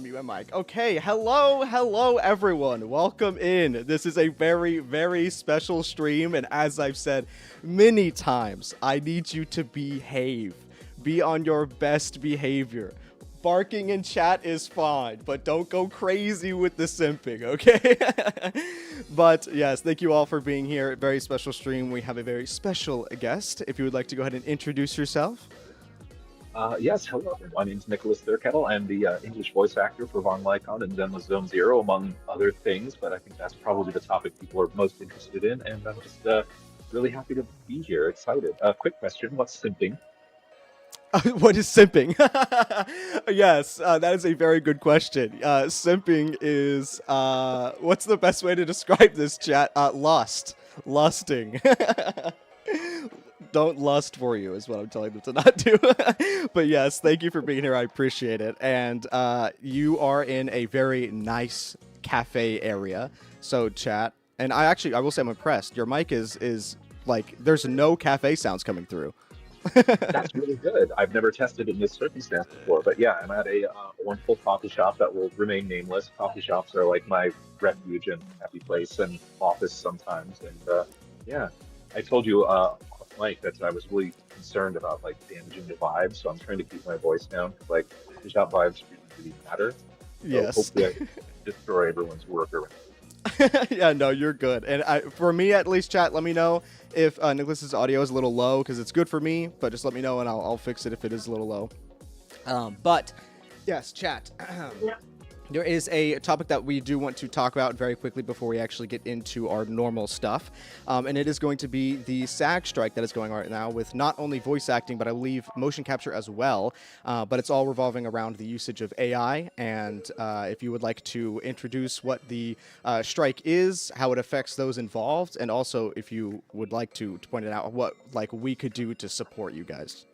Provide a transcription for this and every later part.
Mute my mic. Okay, hello everyone. Welcome in. This is a very special stream, and as I've said many times, I need you to behave. Be on your best behavior. Barking in chat is fine, but don't go crazy with the simping, okay? But yes, thank you all for being here. Very special stream. We have a very special guest. If you would like to go ahead and introduce yourself. Yes, hello. My name's Nicholas Thurkettle. I'm the English voice actor for Von Lycaon and Zenless Zone Zero, among other things, but I think that's probably the topic people are most interested in, and I'm just really happy to be here, excited. Quick question, what's simping? What is simping? Yes, that is a very good question. Simping is what's the best way to describe this, chat? Lusting. Don't lust for you is what I'm telling them to not do. But yes, thank you for being here. I appreciate it. And you are in a very nice cafe area. So chat, and I will say I'm impressed. Your mic is like there's no cafe sounds coming through. That's really good. I've never tested in this circumstance before, but yeah, I'm at a wonderful coffee shop that will remain nameless. Coffee shops are like my refuge and happy place and office sometimes, and yeah. I told you off mic that I was really concerned about like damaging the vibe, so I'm trying to keep my voice down because like coffee shop vibes really matter. So Yes. hopefully I can destroy everyone's work around. Yeah, no, you're good. And for me at least, chat, let me know if Nicholas's audio is a little low because it's good for me. But just let me know and I'll fix it if it is a little low. But yes, chat. There is a topic that we do want to talk about very quickly before we actually get into our normal stuff. And it is going to be the SAG strike that is going on right now with not only voice acting, but I believe motion capture as well. But it's all revolving around the usage of AI. And if you would like to introduce what the strike is, how it affects those involved, and also if you would like to point it out, what like we could do to support you guys.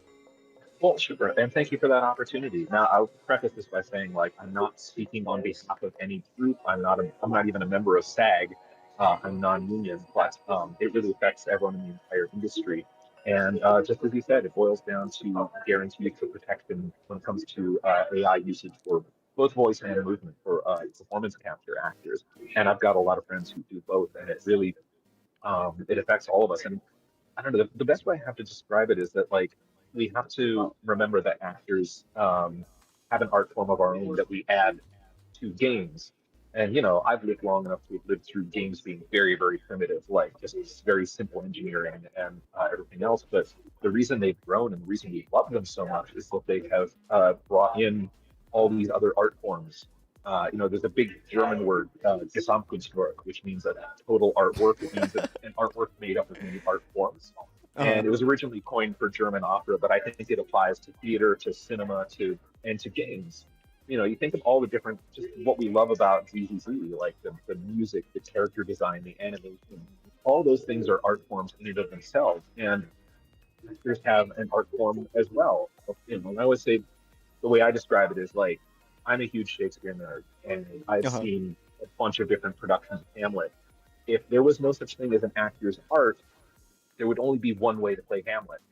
Well, sure, and thank you for that opportunity. Now, I'll preface this by saying, like, I'm not speaking on behalf of any group. I'm not even a member of SAG. I'm non-union, but it really affects everyone in the entire industry. And just as you said, it boils down to guarantees for protection when it comes to AI usage for both voice and movement for performance capture actors. And I've got a lot of friends who do both, and it really it affects all of us. And I don't know. The best way I have to describe it is that like we have to remember that actors have an art form of our own that we add to games. And you know, I've lived long enough to have lived through games being very primitive, like just very simple engineering and everything else. But the reason they've grown and the reason we love them so much is that they have brought in all these other art forms. There's a big German word, Gesamtkunstwerk, which means a total artwork. It means an artwork made up of many art forms. Uh And it was originally coined for German opera, but I think it applies to theater, to cinema, to games. You know, you think of all the different, just what we love about ZZZ, like the music, the character design, the animation. All those things are art forms in and of themselves, and actors have an art form as well. You know, and I always say the way I describe it is like I'm a huge Shakespeare nerd, and I've huh. seen a bunch of different productions of Hamlet. If there was no such thing as an actor's art, there would only be one way to play Hamlet.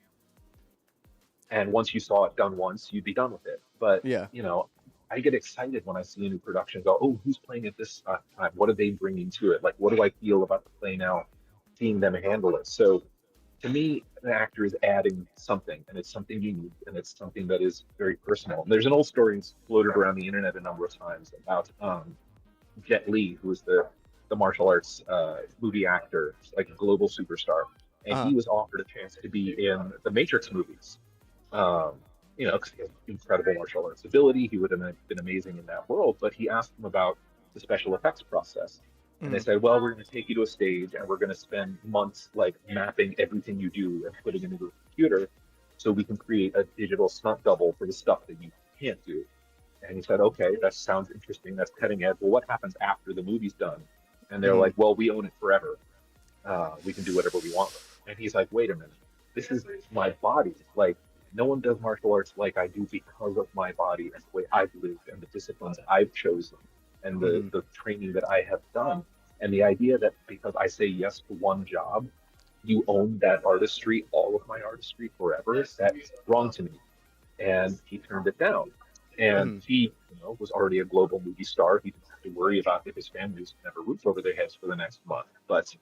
And once you saw it done once, you'd be done with it. But, Yeah. you know, I get excited when I see a new production go, oh, who's playing it this time? What are they bringing to it? Like, what do I feel about the play now, seeing them handle it? So to me, an actor is adding something, and it's something unique, and it's something that is very personal. There's an old story that's floated around the internet a number of times about Jet Li, who is the martial arts movie actor, like a global superstar, and Uh he was offered a chance to be in the Matrix movies. Um, you know, because he has incredible martial arts ability, he would have been amazing in that world. But he asked them about the special effects process, and they mm, said, "Well, we're going to take you to a stage, and we're going to spend months like mapping everything you do and putting it into a computer, so we can create a digital stunt double for the stuff that you can't do." And he said, okay, that sounds interesting. That's cutting edge. Well, what happens after the movie's done? And they're mm, like, well, we own it forever. We can do whatever we want with it. And he's like, wait a minute. This is my body. Like, no one does martial arts like I do because of my body and the way I've lived and the disciplines I've chosen and mm, the training that I have done. And the idea that because I say yes to one job, you own that artistry, all of my artistry forever, that's wrong to me. And he turned it down. And Mhm. he, was already a global movie star. He didn't have to worry about if his family was going to have a roof over their heads for the next month. But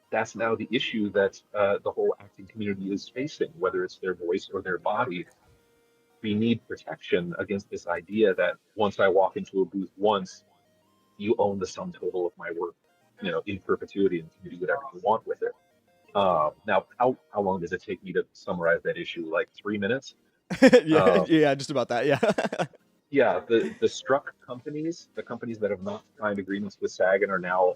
that's now the issue that the whole acting community is facing, whether it's their voice or their body. We need protection against this idea that once I walk into a booth once, you own the sum total of my work, in perpetuity, and can do whatever you want with it. Now, how long does it take me to summarize that issue? Like 3 minutes? Yeah, Um, yeah, just about that. Yeah. yeah, the struck companies, the companies that have not signed agreements with SAG and are now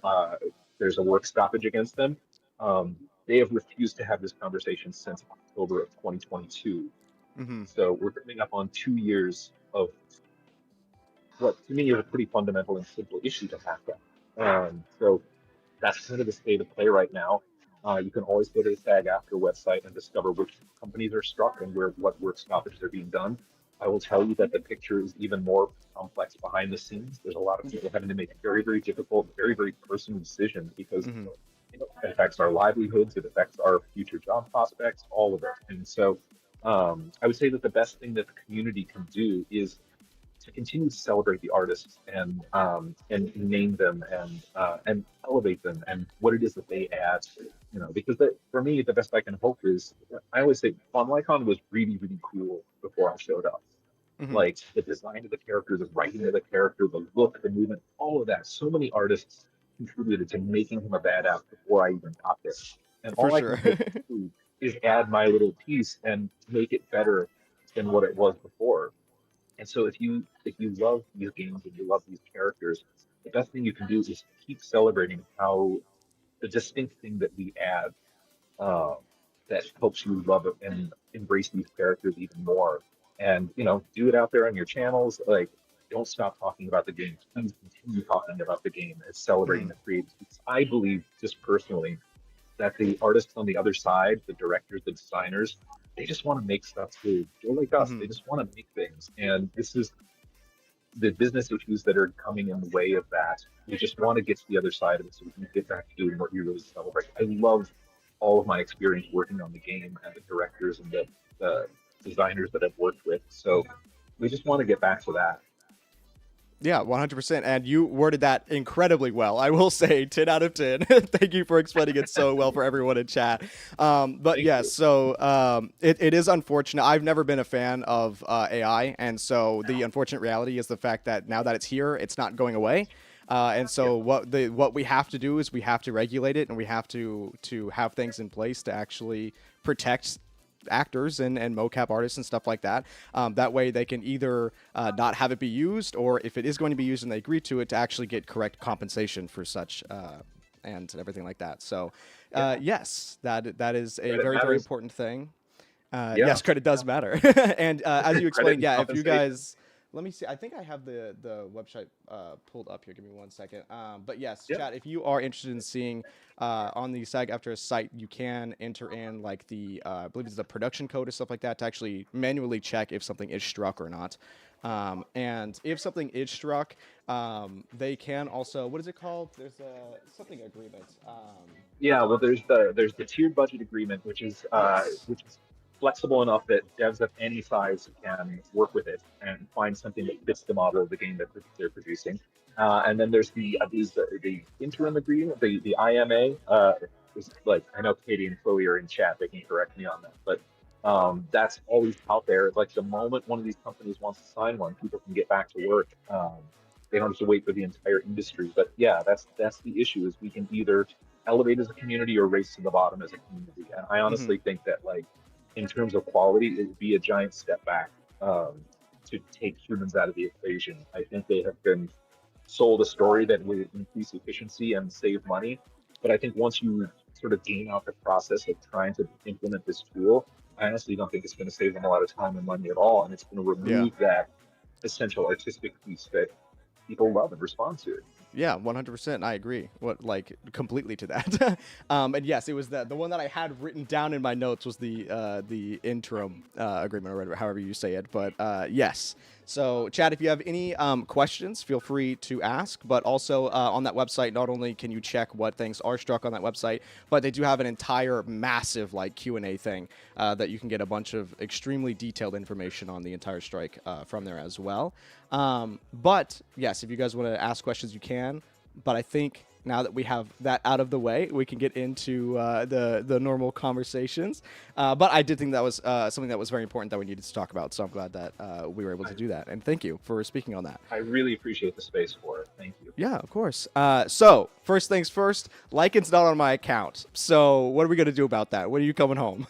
there's a work stoppage against them. Um, they have refused to have this conversation since October of 2022. Hmm. So we're coming up on 2 years of what to me is a pretty fundamental and simple issue to tackle. So that's kind of the state of play right now. You can always go to the SAG After website and discover which companies are struck and what work stoppages are being done. I will tell you that the picture is even more complex behind the scenes. There's a lot of people having to make very, very difficult, very, very personal decisions because Hmm. it affects our livelihoods, it affects our future job prospects, all of it. And so I would say that the best thing that the community can do is to continue to celebrate the artists and name them and elevate them and what it is that they add. Because for me, the best I can hope is I always say Von Lycon was really, really cool before I showed up. Hmm. Like the design of the character, the writing of the character, the look, the movement, all of that. So many artists contributed to making him a badass before I even got there. And For all I sure. can hope to do is add my little piece and make it better than what it was before. And so if you love these games and you love these characters, the best thing you can do is keep celebrating how the distinct thing that we add um, that helps you love it and embrace these characters even more. And do it out there on your channels. Like, don't stop talking about the game. Please continue talking about the game and celebrating Hmm. the creators. Because I believe, just personally, that the artists on the other side, the directors, the designers, they just want to make stuff too. They're like us. Hmm. They just want to make things. And this is the business issues that are coming in the way of that. We just want to get to the other side of it so we can get back to doing what you really celebrate. I love all of my experience working on the game and the directors and the designers that I've worked with. So we just want to get back to that. Yeah, 100%. And you worded that incredibly well. I will say 10 out of 10. Thank you for explaining it so well for everyone in chat. But Thank yes, you. so it is unfortunate. I've never been a fan of AI. And so the unfortunate reality is the fact that now that it's here, it's not going away. And Yeah. so what we have to do is we have to regulate it, and we have to have things in place to actually protect actors and mocap artists and stuff like that. That way they can either not have it be used, or if it is going to be used and they agree to it, to actually get correct compensation for such and everything like that. So Yeah. yes, that is a Credit very, very matters. important thing. Yeah. Yes, credit does matter. And as you Credit explained, and yeah, if you compensation. guys, let me see. I think I have the website pulled up here. Give me 1 second. But yes, Yeah. chat. If you are interested in seeing on the SAG After a site, you can enter in like the I believe it's the production code or stuff like that to actually manually check if something is struck or not. And if something is struck, they can also, what is it called? There's a something agreement. Yeah, well, there's the tiered budget agreement, Yes. which is flexible enough that devs of any size can work with it and find something that fits the model of the game that they're producing. And then there's the interim agreement, the IMA. Is like I know Katie and Chloe are in chat; they can correct me on that, but that's always out there. Like the moment one of these companies wants to sign one, people can get back to work. They don't have to wait for the entire industry. But yeah, that's the issue is we can either elevate as a community or race to the bottom as a community. And I Hmm. honestly think that like in terms of quality, it would be a giant step back to take humans out of the equation. I think they have been sold a story that would increase efficiency and save money. But I think once you sort of gain out the process of trying to implement this tool, I honestly don't think it's going to save them a lot of time and money at all. And it's going to Yeah. remove that essential artistic piece that people love and respond to. Yeah, 100%. I agree. What like completely to that. And yes, it was the one that I had written down in my notes was the interim agreement or whatever, however you say it. But yes. So, Chad, if you have any questions, feel free to ask. But also on that website, not only can you check what things are struck on that website, but they do have an entire massive like Q&A thing that you can get a bunch of extremely detailed information on the entire strike from there as well. But yes, if you guys want to ask questions, you can. But I think now that we have that out of the way, we can get into the normal conversations. But I did think that was something that was very important that we needed to talk about. So I'm glad that we were able to do that. And thank you for speaking on that. I really appreciate the space for it. Thank you. Yeah, of course. So first things first, Lycan's not on my account. So what are we going to do about that? When are you coming home?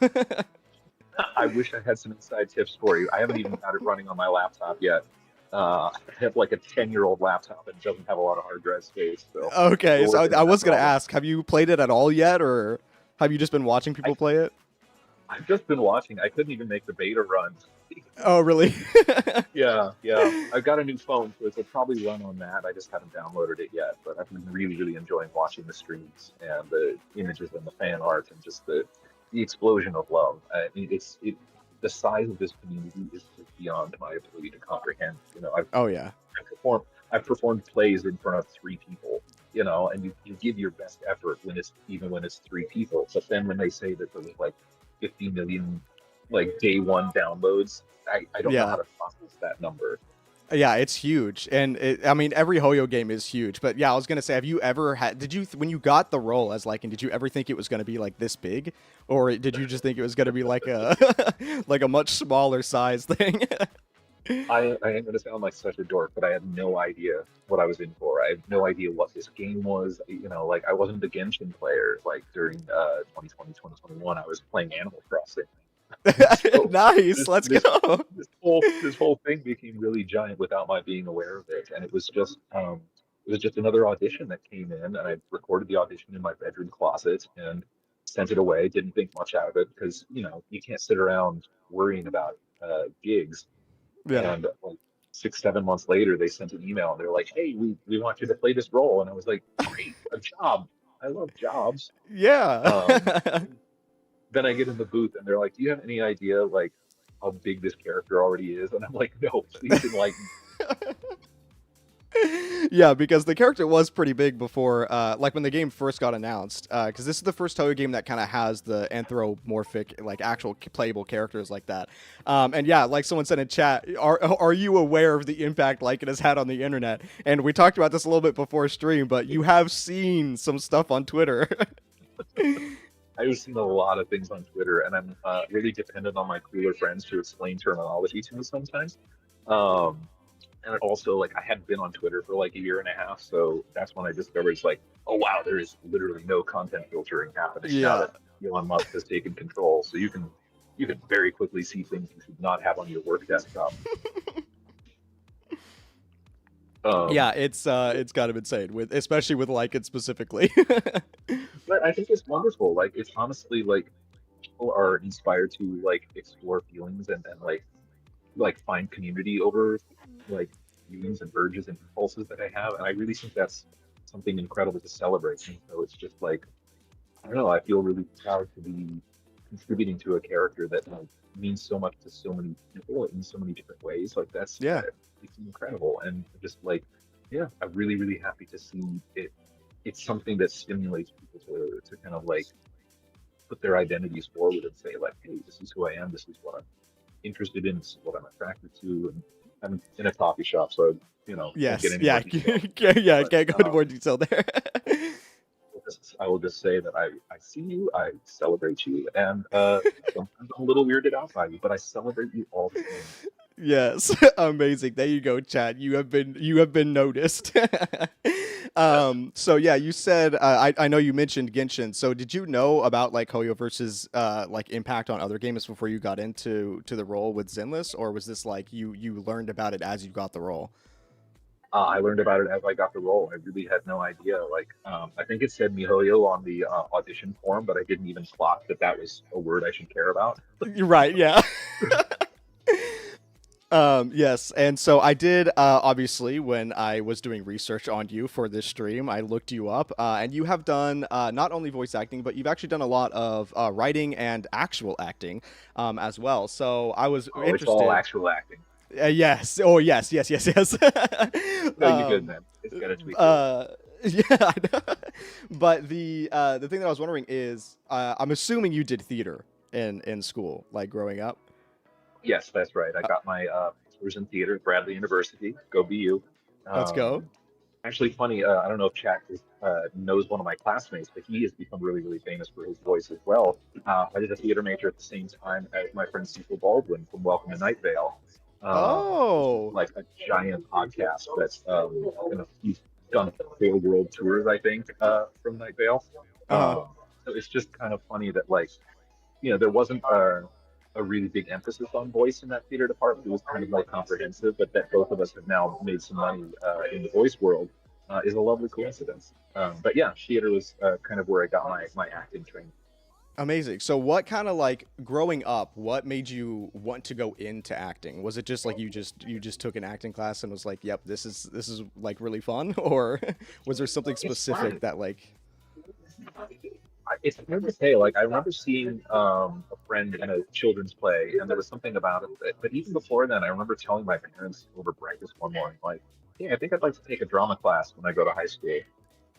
I wish I had some inside tips for you. I haven't even got it running on my laptop yet. I have like a 10-year-old laptop and doesn't have a lot of hard drive space. So okay, so I was going to ask, have you played it at all yet, or have you just been watching people play it? I've just been watching. I couldn't even make the beta run. Oh, really? Yeah. I've got a new phone, so it'll probably run on that. I just haven't downloaded it yet, but I've been really, really enjoying watching the streams and the images and the fan art and just the explosion of love. I mean, the size of this community is just beyond my ability to comprehend. You know, I've performed plays in front of 3 people. You know, and you give your best effort even when it's 3 people. But then when they say that there was like 50 million like day one downloads, I don't know how to process that number. Yeah, it's huge. And I mean, every Hoyo game is huge. But yeah, I was going to say, have you ever when you got the role as Lycan, did you ever think it was going to be like this big? Or did you just think it was going to be like a, like a much smaller size thing? I am going to sound like such a dork, but I had no idea what I was in for. I had no idea what this game was. You know, like I wasn't a Genshin player. Like during 2020, 2021, I was playing Animal Crossing. So nice, let's go. This whole thing became really giant without my being aware of it, and it was just another audition that came in, and I recorded the audition in my bedroom closet and sent it away. Didn't think much out of it because you know you can't sit around worrying about gigs. Yeah. And like 6-7 months later, they sent an email and they're like, "Hey, we want you to play this role," and I was like, "Great, a job! I love jobs." Yeah. Then I get in the booth and they're like, "Do you have any idea like how big this character already is?" And I'm like, "No, please enlighten me." Yeah, because the character was pretty big before, like when the game first got announced. Because this is the first Toyo game that kind of has the anthropomorphic, like actual playable characters like that. And yeah, like someone said in chat, are you aware of the impact Lycan has had on the internet? And we talked about this a little bit before stream, but you have seen some stuff on Twitter. I've seen a lot of things on Twitter, and I'm really dependent on my cooler friends to explain terminology to me sometimes. And also, like, I hadn't been on Twitter for like a year and a half, so that's when I discovered it's like, oh wow, there is literally no content filtering happening now that Elon Musk has taken control. So you can very quickly see things you should not have on your work desktop. Yeah, it's kind of insane, especially with Lycan specifically. But I think it's wonderful. Like, it's honestly like people are inspired to like explore feelings and like find community over like feelings and urges and impulses that I have, and I really think that's something incredible to celebrate. And so it's just like, I don't know, I feel really proud to be contributing to a character that like means so much to so many people in so many different ways. Like that's it's incredible, and just like I'm really, really happy to see it. It's something that stimulates people to kind of like put their identities forward and say like, hey, this is who I am, this is what I'm interested in, this is what I'm attracted to. And I'm in a coffee shop, so you know. Yes. Can't go into more detail there. I will just say that I see you, I celebrate you, and sometimes I'm a little weirded out by you, but I celebrate you all the time. Yes, amazing. There you go, Chad. You have been noticed. So yeah, you said I know you mentioned Genshin. So did you know about like Hoyo versus like impact on other games before you got into the role with Zenless, or was this like you learned about it as you got the role? I learned about it as I got the role. I really had no idea. Like, I think it said mihoyo on the audition form, but I didn't even clock that was a word I should care about. You're right. Yeah. Yes, and so I did, obviously, when I was doing research on you for this stream, I looked you up, and you have done not only voice acting, but you've actually done a lot of writing and actual acting as well. So I was interested. It's all actual acting. Yes. Oh, yes, yes, yes, yes. No, you good, um, man. It's got a tweet to it. uh, yeah, I know. But the thing that I was wondering is, I'm assuming you did theater in school, like growing up. Yes, that's right. I Uh, got my master's in theater at Bradley University. Go BU. let's go. Actually, funny. I don't know if Chad knows one of my classmates, but he has become really, really famous for his voice as well. I did a theater major at the same time as my friend Cecil Baldwin from Welcome to Night Vale, which is Oh. like a giant podcast that's he's done 4 world tours, I think, from Night Vale. Uh-huh. So it's just kind of funny that like there wasn't a really big emphasis on voice in that theater department. It was kind of like comprehensive, but that both of us have now made some money in the voice world is a lovely coincidence. But yeah, theater was kind of where I got my acting training. Amazing. So what kind of like growing up, what made you want to go into acting? Was it just like you just took an acting class and was like, "Yep, this is like really fun," or was there something It's specific fun. that like It's hard to say. Like I remember seeing a friend in a children's play, and there was something about it. But even before then, I remember telling my parents over breakfast one morning, like, "Yeah, I think I'd like to take a drama class when I go to high school."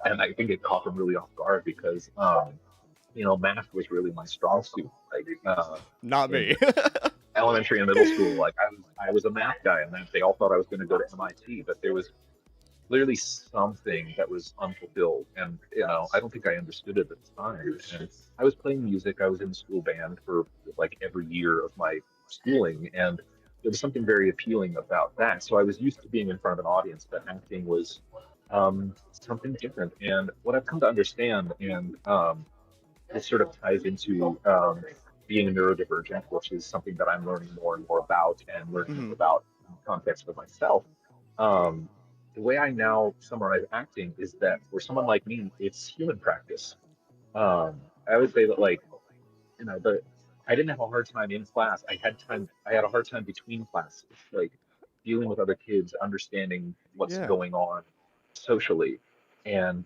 And I think it caught them really off guard because math was really my strong suit. Like not in me? elementary and middle school, like I was a math guy, and then they all thought I was going to go to MIT, but there was clearly something that was unfulfilled, and I don't think I understood it at the time. And I was playing music. I was in the school band for like every year of my schooling, and there was something very appealing about that. So I was used to being in front of an audience, but acting was something different. And what I've come to understand, and this sort of ties into being neurodivergent, which is something that I'm learning more and more about and learning more Hmm. about in the context of myself. Um, the way I now summarize acting is that for someone like me, it's human practice. I would say that like the I didn't have a hard time in class. I had a hard time between classes, like dealing with other kids, understanding what's Yeah. going on socially. And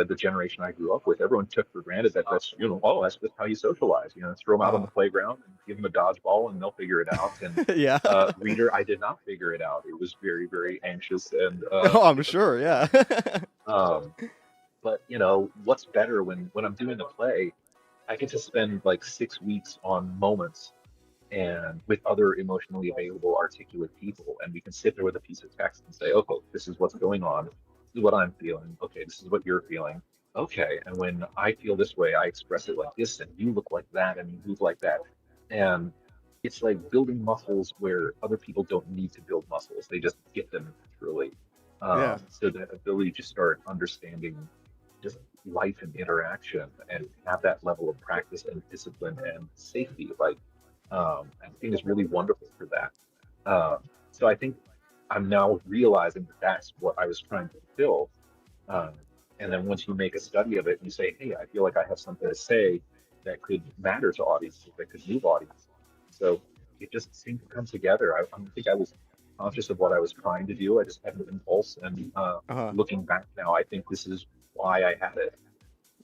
the generation I grew up with, everyone took for granted that oh, that's just how you socialize. Throw them out on Uh-huh. the playground and give them a dodgeball and they'll figure it out. And Yeah. reader, I did not figure it out. It was very, very anxious and Oh, I'm difficult. sure. Yeah. Um, but what's better when I'm doing a play, I get to spend like 6 weeks on moments and with other emotionally available, articulate people, and we can sit there with a piece of text and say, okay, this is what's going on. This is what I'm feeling. Okay, this is what you're feeling. Okay, and when I feel this way, I express it like this, and you look like that, and you move like that. And it's like building muscles where other people don't need to build muscles. They just get them naturally. Yeah. So that ability to start understanding just life and interaction and have that level of practice and discipline and safety, like I think is really wonderful for that. So I think I'm now realizing that that's what I was trying to fulfill. Um, and then once you make a study of it, you say, hey, I feel like I have something to say that could matter to audiences, that could move audiences. So it just seemed to come together. I don't think I was conscious of what I was trying to do. I just had an impulse. And Uh-huh. looking back now, I think this is why I had it.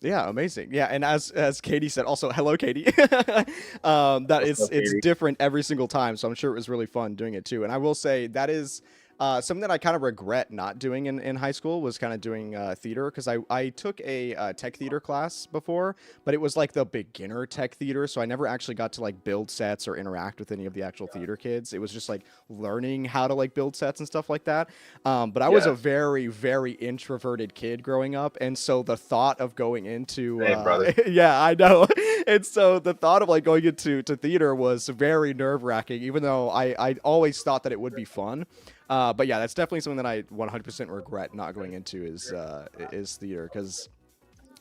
Yeah, amazing. Yeah, and as Katie said, also hello, Katie. That What's it's up, it's Katie? different every single time, so I'm sure it was really fun doing it too. And I will say that is something that I kind of regret not doing in high school was kind of doing theater because I took a tech theater class before, but it was like the beginner tech theater, so I never actually got to like build sets or interact with any of the actual theater kids. It was just like learning how to like build sets and stuff like that. But I was a Yes. very, very introverted kid growing up, and so the thought of going into Hey, brother. yeah, I know, and so the thought of like going into theater was very nerve wracking, even though I always thought that it would be fun. But yeah, that's definitely something that I 100% regret not going into is theater because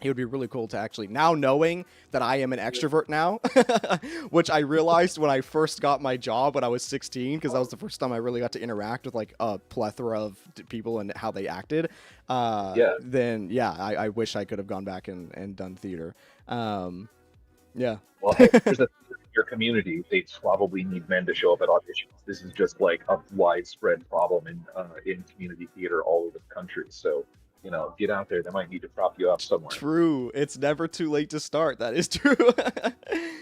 it would be really cool to actually now knowing that I am an extrovert now, which I realized when I first got my job when I was 16, because that was the first time I really got to interact with like a plethora of people and how they acted. Yeah. Then yeah, I wish I could have gone back and done theater. Um, yeah. Well, hey, there's a in your community. They probably need men to show up at auditions. This is just like a widespread problem in community theater all over the country. So, get out there. They might need to prop you up somewhere. True. It's never too late to start. That is true.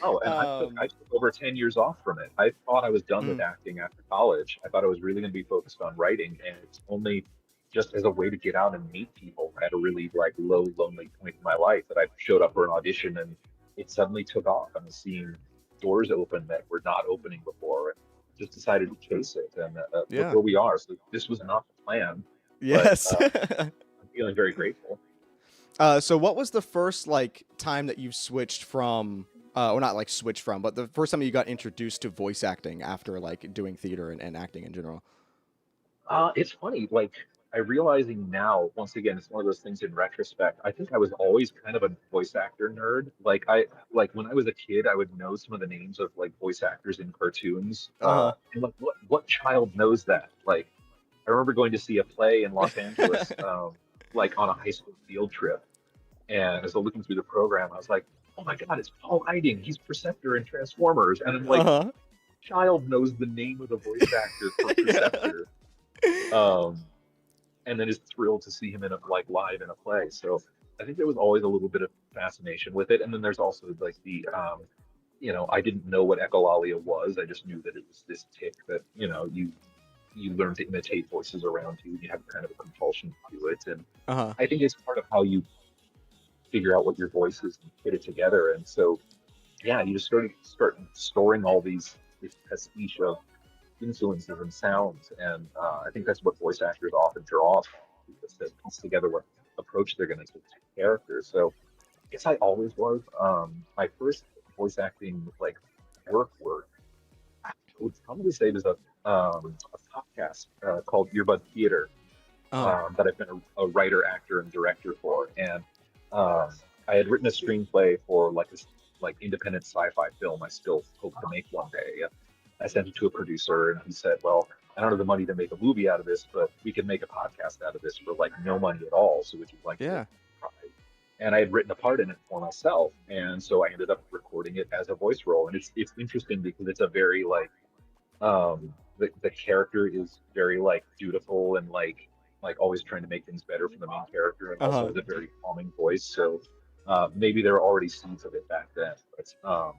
Oh, and I took over 10 years off from it. I thought I was done with mm, acting after college. I thought I was really going to be focused on writing, and it's only just as a way to get out and meet people at a really like low, lonely point in my life that I showed up for an audition, and it suddenly took off. I was seeing doors open that were not opening before, and just decided to chase it. And look yeah. where we are. So this was not the plan, but Yes. I'm feeling very grateful. So what was the first like time that you switched from or not like switched from, but the first time you got introduced to voice acting after like doing theater and acting in general? It's funny, like I realizing now, once again, it's one of those things in retrospect. I think I was always kind of a voice actor nerd. Like when I was a kid, I would know some of the names of like voice actors in cartoons. Uh-huh. And like what child knows that? Like I remember going to see a play in Los Angeles, like on a high school field trip. And as I was looking through the program, I was like, oh my God, it's Paul Eiding. He's Perceptor in Transformers. And I'm like, Uh-huh. child knows the name of the voice actor for Yeah. Perceptor. Um, and then is thrilled to see him in a, like live in a play. So I think there was always a little bit of fascination with it. And then there's also like I didn't know what echolalia was. I just knew that it was this tick that, you learn to imitate voices around you. You have kind of a compulsion to do it. And Uh-huh. I think it's part of how you figure out what your voice is and put it together. And so, yeah, you just start storing all this pastiche of influences and sounds, and I think that's what voice actors often draw from, because they piece together what approach they're going to take to characters. So, I guess I always was. My first voice acting like work, I would probably say there's a podcast called Earbud Theater Uh-huh. that I've been a writer, actor, and director for, and um, I had written a screenplay for like this like independent sci-fi film. I still hope to make one day. I sent it to a producer, and he said, "Well, I don't have the money to make a movie out of this, but we can make a podcast out of this for like no money at all. So would you like to Yeah. try?" And I had written a part in it for myself, and so I ended up recording it as a voice role. And it's interesting because it's a very like the character is very like dutiful and like always trying to make things better for the main character, and also Uh-huh. has a very calming voice. So maybe there were already seeds of it back then. But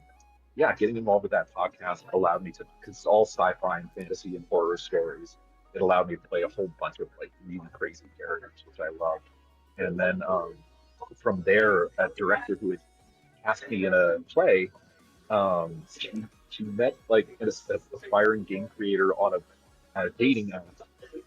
yeah, getting involved with that podcast allowed me to, because it's all sci-fi and fantasy and horror stories. It allowed me to play a whole bunch of like really crazy characters, which I loved. And then from there, a director who had cast me in a play, she met like an aspiring game creator on a dating app,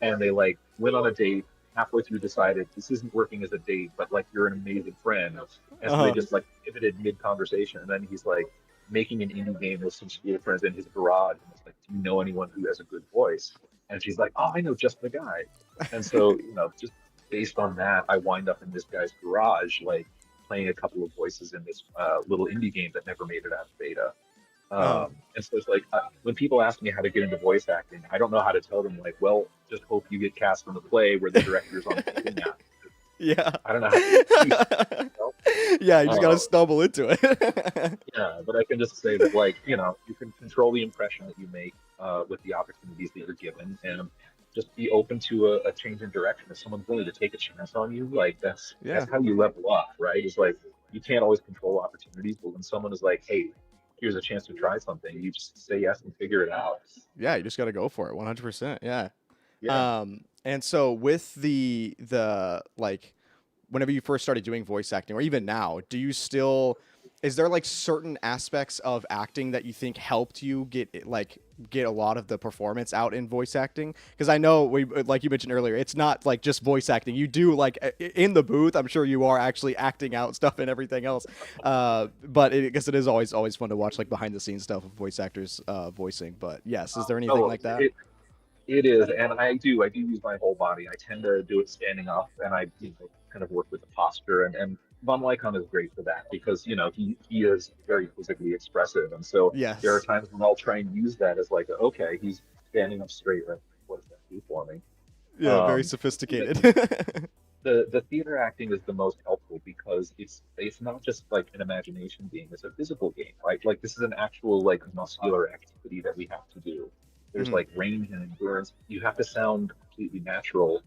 and they like went on a date. Halfway through, decided this isn't working as a date, but like you're an amazing friend, and so they Uh-huh. just like pivoted mid conversation, and then he's like making an indie game with some school friends in his garage, and it's like, do you know anyone who has a good voice? And she's like, oh, I know just the guy, and so just based on that, I wind up in this guy's garage, like playing a couple of voices in this little indie game that never made it out of beta. Uh-huh. And so it's like when people ask me how to get into voice acting, I don't know how to tell them like, well, just hope you get cast in the play where the director's on the dating app. Yeah. I don't know how to teach myself. Yeah, you just gotta Uh, stumble into it. yeah, but I can just say that like, you can control the impression that you make with the opportunities that you're given, and just be open to a change in direction. If someone's willing to take a chance on you, like Yeah. that's how you level up, right? It's like you can't always control opportunities, but when someone is like, hey, here's a chance to try something, you just say yes and figure it out. Yeah, you just gotta go for it. 100%. Yeah. Yeah. And so with the like whenever you first started doing voice acting, or even now, do you still, is there like certain aspects of acting that you think helped you get a lot of the performance out in voice acting? Because I know we, like you mentioned earlier, it's not like just voice acting. You do like in the booth, I'm sure you are actually acting out stuff and everything else. But I guess it is always fun to watch like behind the scenes stuff of voice actors voicing. But yes, is there anything No, like that? it is, and I do use my whole body. I tend to do it standing up, and I kind of work with the posture, and Von Lycon is great for that because he is very physically expressive, and so there are Yes. times when I'll try and use that as like, okay, he's standing up straight. Right? What does that do for me? Yeah, very Um, the, sophisticated. the theater acting is the most helpful because it's not just like an imagination game; it's a physical game, right? Like this is an actual like muscular activity that we have to do. There's Mhm. like range and endurance. You have to sound completely natural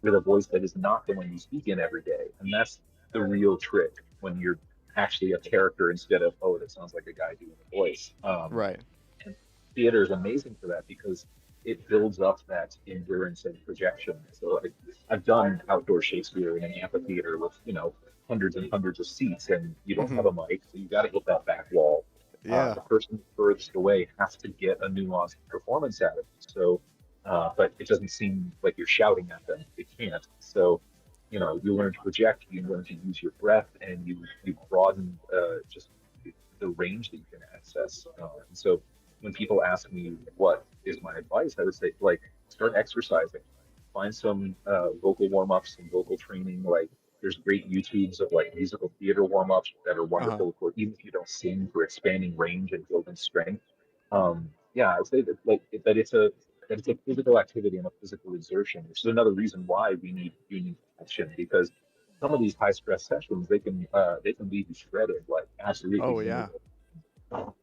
with a voice that is not the one you speak in every day. And that's the real trick when you're actually a character instead of, oh, that sounds like a guy doing a voice. Right. And theater is amazing for that because it builds up that endurance and projection. So I've done outdoor Shakespeare in an amphitheater with, hundreds and hundreds of seats, and you don't Hmm. have a mic, so you got to hit that back wall. Yeah. The person furthest away has to get a nuanced performance out of it. So, but it doesn't seem like you're shouting at them. It can't. So, you learn to project, you learn to use your breath, and you broaden just the range that you can access. And so, when people ask me what is my advice, I would say like start exercising, find some vocal warm ups and vocal training. Like there's great YouTubes of like musical theater warm ups that are Uh-huh. wonderful for even if you don't sing for expanding range and building strength. Yeah, I'd say that that it's a physical activity and a physical exertion, which is another reason why we need union protection because some of these high stress sessions they can leave you shredded, like absolutely Oh yeah. miserable.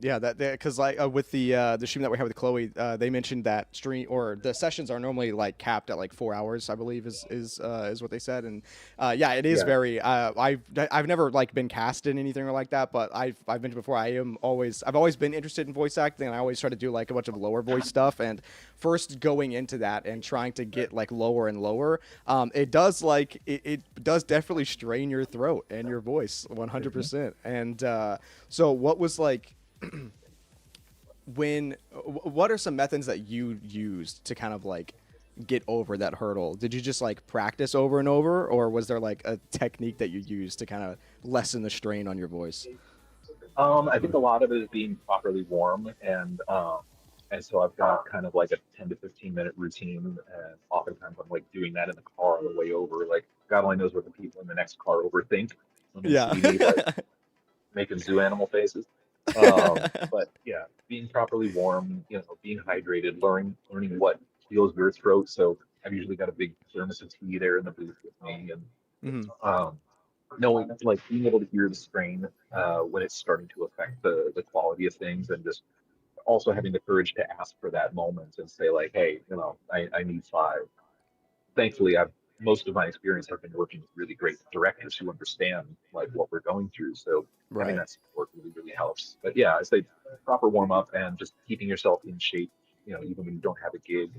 Yeah, that because like with the stream that we have with Chloe, they mentioned that stream or the sessions are normally like capped at like 4 hours, I believe is what they said, and yeah, it is Yeah, very. I've never like been cast in anything like that, but I've mentioned before I've always been interested in voice acting, and I always try to do like a bunch of lower voice stuff, and first going into that and trying to get like lower and lower, it does definitely strain your throat and your voice mhm. 100%, and so what was like what are some methods that you used to kind of like get over that hurdle? Did you just like practice over and over, or was there like a technique that you used to kind of lessen the strain on your voice? I think a lot of it is being properly warm, and so I've got kind of like a 10 to 15 minute routine, and oftentimes I'm like doing that in the car on the way over. Like God only knows what the people in the next car overthink when they Yeah. see me like making zoo animal faces. But yeah, being properly warm, being hydrated, learning what heals your throat. So I've usually got a big thermos of tea there in the booth with me, and Hmm. um, knowing like being able to hear the strain when it's starting to affect the quality of things, and just also having the courage to ask for that moment and say like, hey, I need five. Thankfully, I've most of my experience have been working with really great directors who understand like what we're going through. So having Right. that support really helps. But yeah, I say proper warm up and just keeping yourself in shape. Even when you don't have a gig,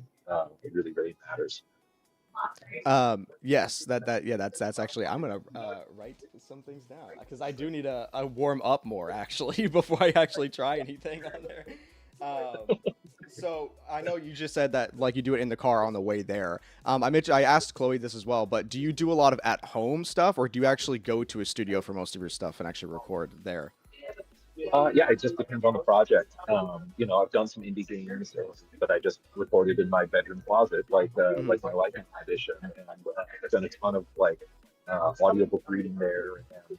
it really matters. Yes, yeah, that's actually I'm gonna write some things down because I do need a warm up more actually before I actually try anything on there. So I know you just said that like you do it in the car on the way there. I asked Chloe this as well, but do you do a lot of at home stuff, or do you actually go to a studio for most of your stuff and actually record there? Yeah, it just depends on the project. I've done some indie games that I just recorded in my bedroom closet, Hmm. like my Lycan edition, and I've done a ton of like audiobook reading there. And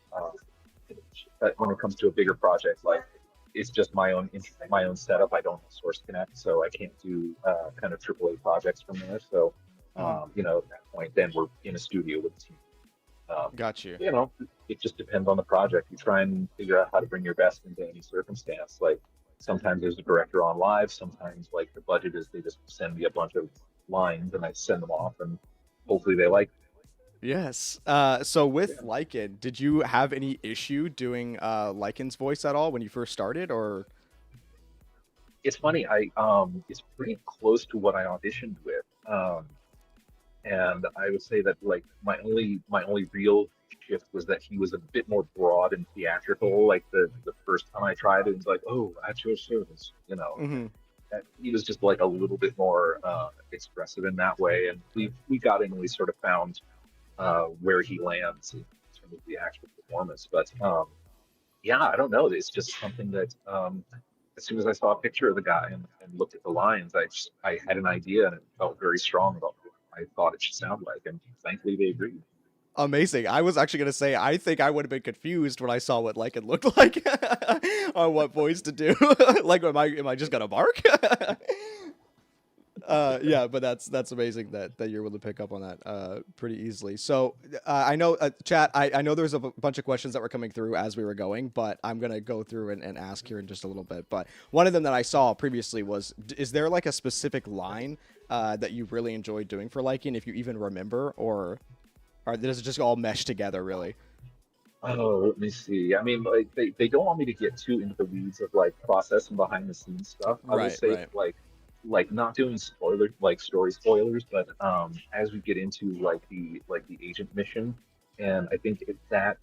but when it comes to a bigger project, like it's just my own setup. I don't have Source Connect, so I can't do kind of AAA projects from there. So, Hmm. at that point, then we're in a studio with a team. Um, Got you. you know, it just depends on the project. You try and figure out how to bring your best into any circumstance. Like sometimes there's a director on live, sometimes like the budget is they just send me a bunch of lines and I send them off and hopefully they like. Yes. So Yeah. with Lycan, did you have any issue doing Lycan's voice at all when you first started, or? It's funny, it's pretty close to what I auditioned with. And I would say that like my only real shift was that he was a bit more broad and theatrical. Like the first time I tried it, it was like, oh, at your service, Hmm. and he was just like a little bit more expressive in that way. And we got in and we sort of found where he lands in terms of the actual performance. But yeah, I don't know. It's just something that as soon as I saw a picture of the guy and looked at the lines, I had an idea and it felt very strong about what I thought it should sound like. And thankfully they agreed. Amazing. I was actually gonna say I think I would have been confused when I saw what Lycan looked like on what voice to do. Like, am I just gonna bark? Yeah, but that's amazing that you're able to pick up on that pretty easily. So I know chat. I know there's a bunch of questions that were coming through as we were going, but I'm gonna go through and ask here in just a little bit. But one of them that I saw previously was: is there like a specific line that you really enjoyed doing for Lycan, if you even remember, or does it just all mesh together really? Oh, let me see. I mean, like they don't want me to get too into the weeds of like process and behind the scenes stuff. I will Right, say right. like not doing spoiler like story spoilers, but as we get into like the agent mission, and I think that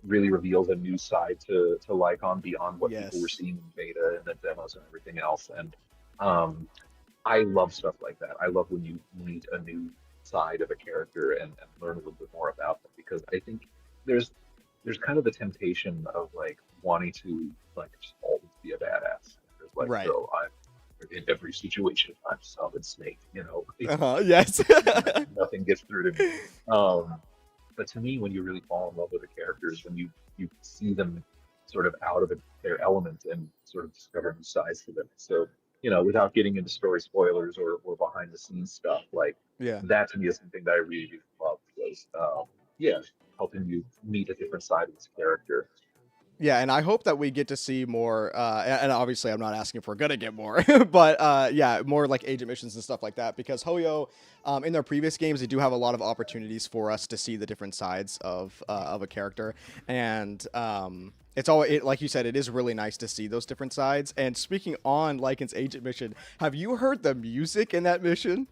really reveals a new side to Lycon beyond what people were Yes. seeing in beta and the demos and everything else. And um, I love stuff like that. I love when you meet a new side of a character and learn a little bit more about them because I think there's there's kind of the temptation of like wanting to like just always be a badass. There's like, Right. no, I'm in every situation I'm Solid Snake, Uh-huh. Yes. nothing gets through to me. Um, but to me, when you really fall in love with the characters, when you see them sort of out of their element and sort of discover new sides to them. So, without getting into story spoilers or behind the scenes stuff, like Yeah. that to me is something that I really, really love was, yeah, helping you meet a different side of this character. Yeah, and I hope that we get to see more. And obviously, I'm not asking if we're gonna get more, but yeah, more like agent missions and stuff like that. Because Hoyo, in their previous games, they do have a lot of opportunities for us to see the different sides of a character, and it's all like you said, it is really nice to see those different sides. And speaking on Lycan's agent mission, have you heard the music in that mission?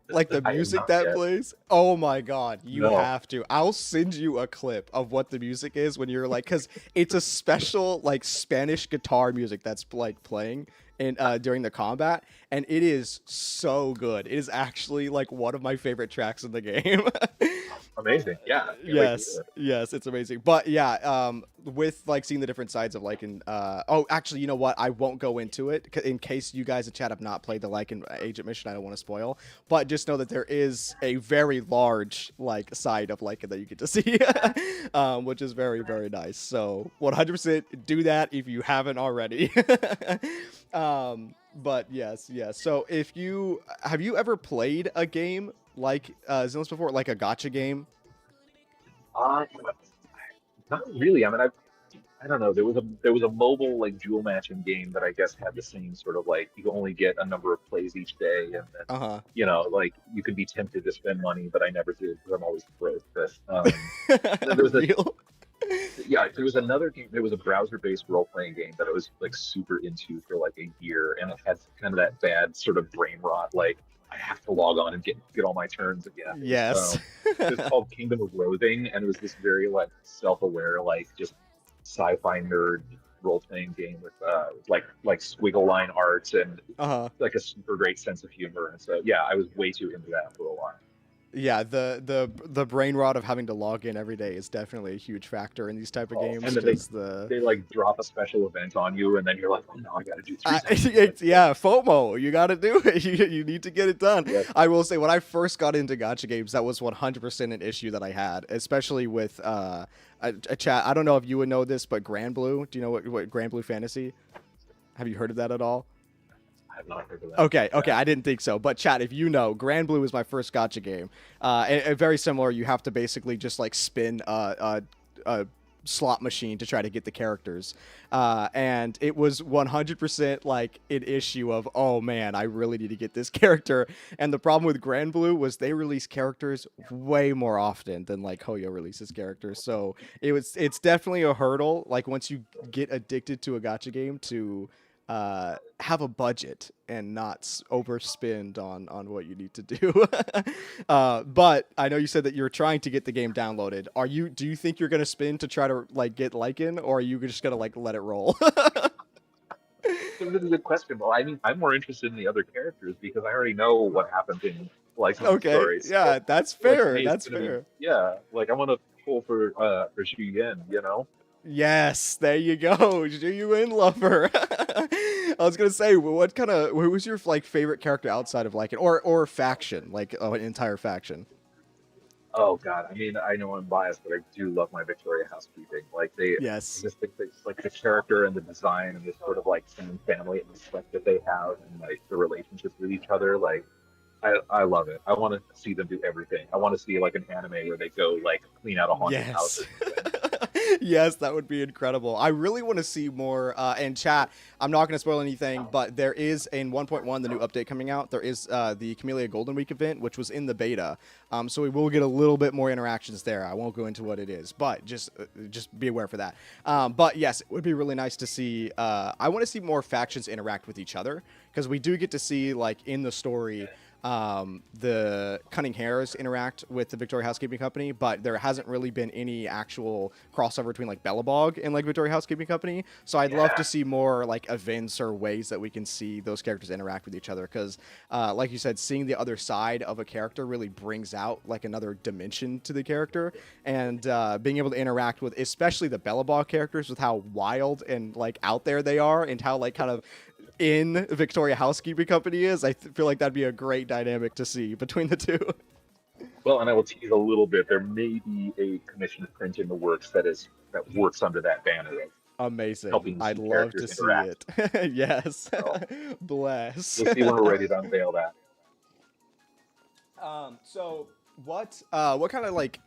Like the I am music not that yet. plays. Oh my god, you No. have to. I'll send you a clip of what the music is when you're like, because it's a special like Spanish guitar music that's like playing in during the combat, and it is so good. It is actually like one of my favorite tracks in the game. Amazing. Yeah. I can't wait to hear Yes, it. yes, it's amazing. But yeah, with like seeing the different sides of Lycan. Oh, actually, you know what? I won't go into it in case you guys in chat have not played the Lycan agent mission. I don't want to spoil, but just know that there is a very large like side of Lycan that you get to see, which is very very nice. So 100% do that if you haven't already. But yes, yes. So if you have you ever played a game like Zenless before, like a gotcha game? Uh, Not really. I mean, I don't know. There was a mobile like jewel matching game that I guess had the same sort of like you only get a number of plays each day, and then Uh like you could be tempted to spend money, but I never did because I'm always broke. But then huh. there was a Real. yeah, there was another game. There was a browser-based role-playing game that I was like super into for like a year, and it had kind of that bad sort of brain rot, like I have to log on and get all my turns again. Yes. It was called Kingdom of Loathing, and it was this very like self-aware, like just sci-fi nerd role-playing game with like squiggle line art and Uh huh. like a super great sense of humor. And so yeah, I was way too into that for a while. Yeah, the brain rot of having to log in every day is definitely a huge factor in these type of Oh, games and then they because the they like drop a special event on you, and then you're like, oh no, I got to do three times as much. it's yeah, FOMO. You got to do it. You need to get it done. Yeah. I will say when I first got into gotcha games, that was 100% an issue that I had, especially with a chat. I don't know if you would know this, but Grand Blue. Do you know what Grand Blue Fantasy? Have you heard of that at all? I have not heard of that. Okay, okay, Yeah. I didn't think so. But chat, if you know, Grand Blue is my first gotcha game. And very similar. You have to basically just like spin a slot machine to try to get the characters. And it was 100% like an issue of, oh man, I really need to get this character. And the problem with Grand Blue was they release characters way more often than like Hoyo releases characters. So it's definitely a hurdle. Like once you get addicted to a gotcha game to have a budget and not overspend on what you need to do. But I know you said that you're trying to get the game downloaded. Do you think you're gonna spend to try to like get Lycan, or are you just gonna like let it roll? So this is a good question. Well, I mean, I'm more interested in the other characters because I already know what happens in like some of the Okay, stories. So, yeah, that's like to fair. me, it's That's gonna be fair. yeah. Like I want to pull for Xu Yen. Yes, there you go. Do you in lover? I was gonna say, who was your like favorite character outside of Lycan, or faction, like an entire faction? Oh God, I mean, I know I'm biased, but I do love my Victoria housekeeping. I Yes. just think that like the character and the design and this sort of like same family and respect that they have and like the relationships with each other. Like, I love it. I want to see them do everything. I want to see like an anime where they go like clean out a haunted house Yes. or something. Yes, that would be incredible. I really want to see more. And chat, I'm not going to spoil anything, but there is in 1.1, the new update coming out. There is the Camellia Golden Week event, which was in the beta. So we will get a little bit more interactions there. I won't go into what it is, but just be aware for that. But yes, it would be really nice to see. I want to see more factions interact with each other, because we do get to see, like, in the story, the Cunning Hares interact with the Victoria Housekeeping Company, but there hasn't really been any actual crossover between, like, Bellabog and, like, Victoria Housekeeping Company. So I'd love to see more, like, events or ways that we can see those characters interact with each other, because like you said, seeing the other side of a character really brings out, like, another dimension to the character, and being able to interact with especially the Bellabog characters, with how wild and, like, out there they are, and how, like, kind of in Victoria Housekeeping Company is. I feel like that'd be a great dynamic to see between the two. Well, and I will tease a little bit. There may be a commissioned print in the works that works under that banner of Amazing. helping I'd see love to characters see interact. it. Yes. So Bless. we'll see when we're ready to unveil that. So what kind of, like,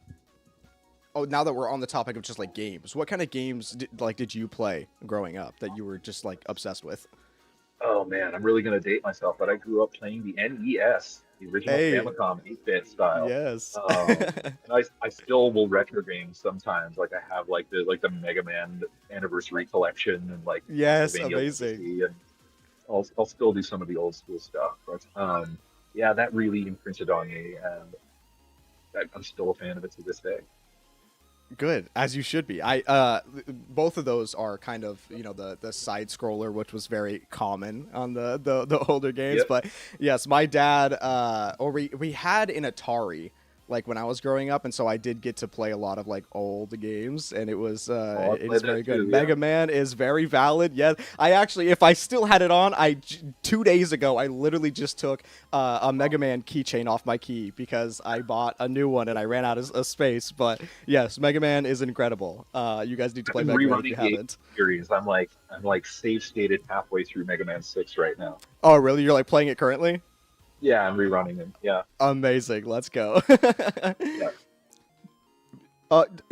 oh, now that we're on the topic of just, like, games, what kind of games did you play growing up that you were just, like, obsessed with? Oh man, I'm really gonna date myself, but I grew up playing the NES, the original Hey, Famicom 8-bit style. yes. And I still will retro games sometimes. Like I have like the Mega Man Anniversary Collection and like Yes, Castlevania amazing. Legacy, and I'll still do some of the old school stuff. But yeah, that really imprinted on me, and I'm still a fan of it to this day. Good, as you should be. Both of those are kind of, the side scroller, which was very common on the older games. Yep. But yes, my dad, or we had an Atari, like, when I was growing up, and so I did get to play a lot of, like, old games, and it was Oh, I it played is very that good. too. Yeah. Mega Man is very valid. Yes, I actually, if I still had it on, 2 days ago I literally just took a Mega Man keychain off my key because I bought a new one and I ran out of space. But yes, Mega Man is incredible. You guys need to I've play been Mega Man if you rerunning the 8 haven't. series. I'm like save stated halfway through Mega Man 6 right now. Oh, really? You're, like, playing it currently? Yeah, I'm rerunning them. Yeah. Amazing. Let's go. Yeah.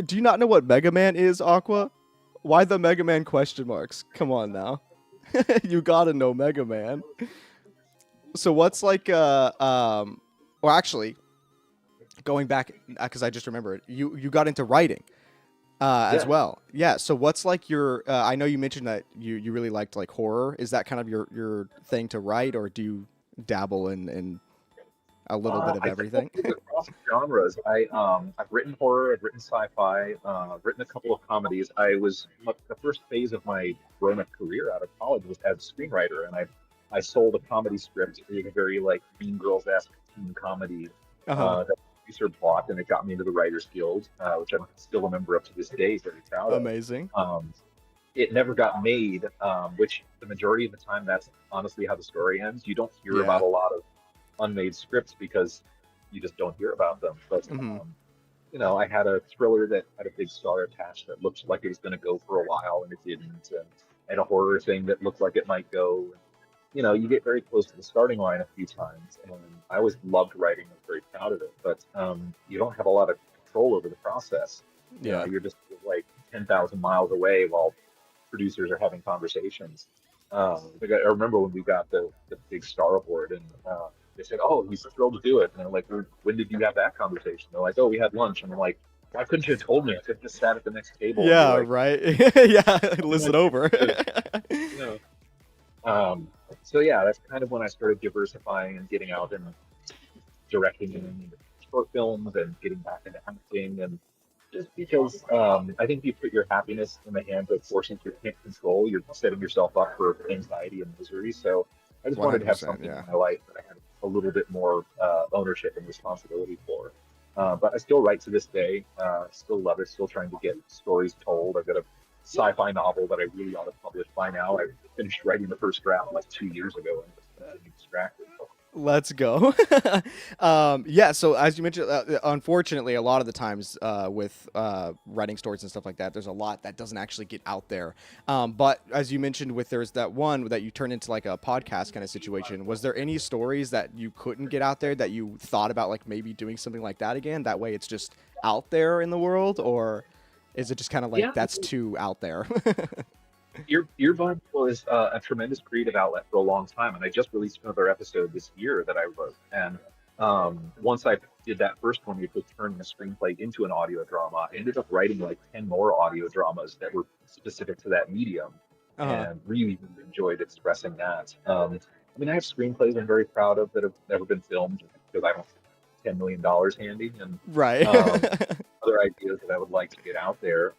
Do you not know what Mega Man is, Aqua? Why the Mega Man question marks? Come on now. You gotta know Mega Man. So what's, like, well, actually, going back, because I just remembered, you got into writing as Yeah. well. Yeah, so what's, like, your, I know you mentioned that you really liked, like, horror. Is that kind of your thing to write, or do you dabble in a little bit of I think everything? I've moved across genres. I've written horror, I've written sci-fi, I've written a couple of comedies. The first phase of my grown-up career out of college was as a screenwriter, and I sold a comedy script. It was a very like Mean Girls-esque teen comedy Uh-huh. that the producer bought, and it got me into the Writers Guild, which I'm still a member of to this day. Very proud of. Amazing. It never got made, which the majority of the time that's honestly how the story ends. You don't hear Yeah. about a lot of unmade scripts because you just don't hear about them. But Hmm. I had a thriller that had a big star attached that looked like it was going to go for a while, and it didn't. And I had a horror thing that looked like it might go. You get very close to the starting line a few times, and I always loved writing. I was very proud of it, but you don't have a lot of control over the process. Yeah. You're just like 10,000 miles away while producers are having conversations. Like I remember when we got the big star award, and they said, "Oh, he's thrilled to do it." And I'm like, "Well, when did you have that conversation?" They're like, "Oh, we had lunch." And I'm like, "Why couldn't you have told me? I could have just sat at the next table and be Yeah, like, right. Yeah, listen over. you know." So yeah, that's kind of when I started diversifying and getting out and directing and short films and getting back into acting, and just because I think if you put your happiness in the hands of forces you can't control, you're setting yourself up for anxiety and misery. So I just wanted to have 100%, something yeah. in my life that I had a little bit more ownership and responsibility for. But I still write to this day. Still love it. Still trying to get stories told. I've got a sci-fi novel that I really ought to publish by now. I finished writing the first draft like 2 years ago and just been distracted. Let's go. Yeah, so as you mentioned, unfortunately, a lot of the times with writing stories and stuff like that, there's a lot that doesn't actually get out there. But as you mentioned, there's that one that you turned into like a podcast kind of situation. Was there any stories that you couldn't get out there that you thought about, like maybe doing something like that again? That way it's just out there in the world, or Is it just kind of like Yeah, that's too out there? Earbud was a tremendous creative outlet for a long time, and I just released another episode this year that I wrote. And once I did that first one, which was turning a screenplay into an audio drama, I ended up writing like 10 more audio dramas that were specific to that medium, Uh-huh. and really, really enjoyed expressing that. I mean, I have screenplays I'm very proud of that have never been filmed because I don't have $10 million handy, and Right. um, other ideas that I would like to get out there.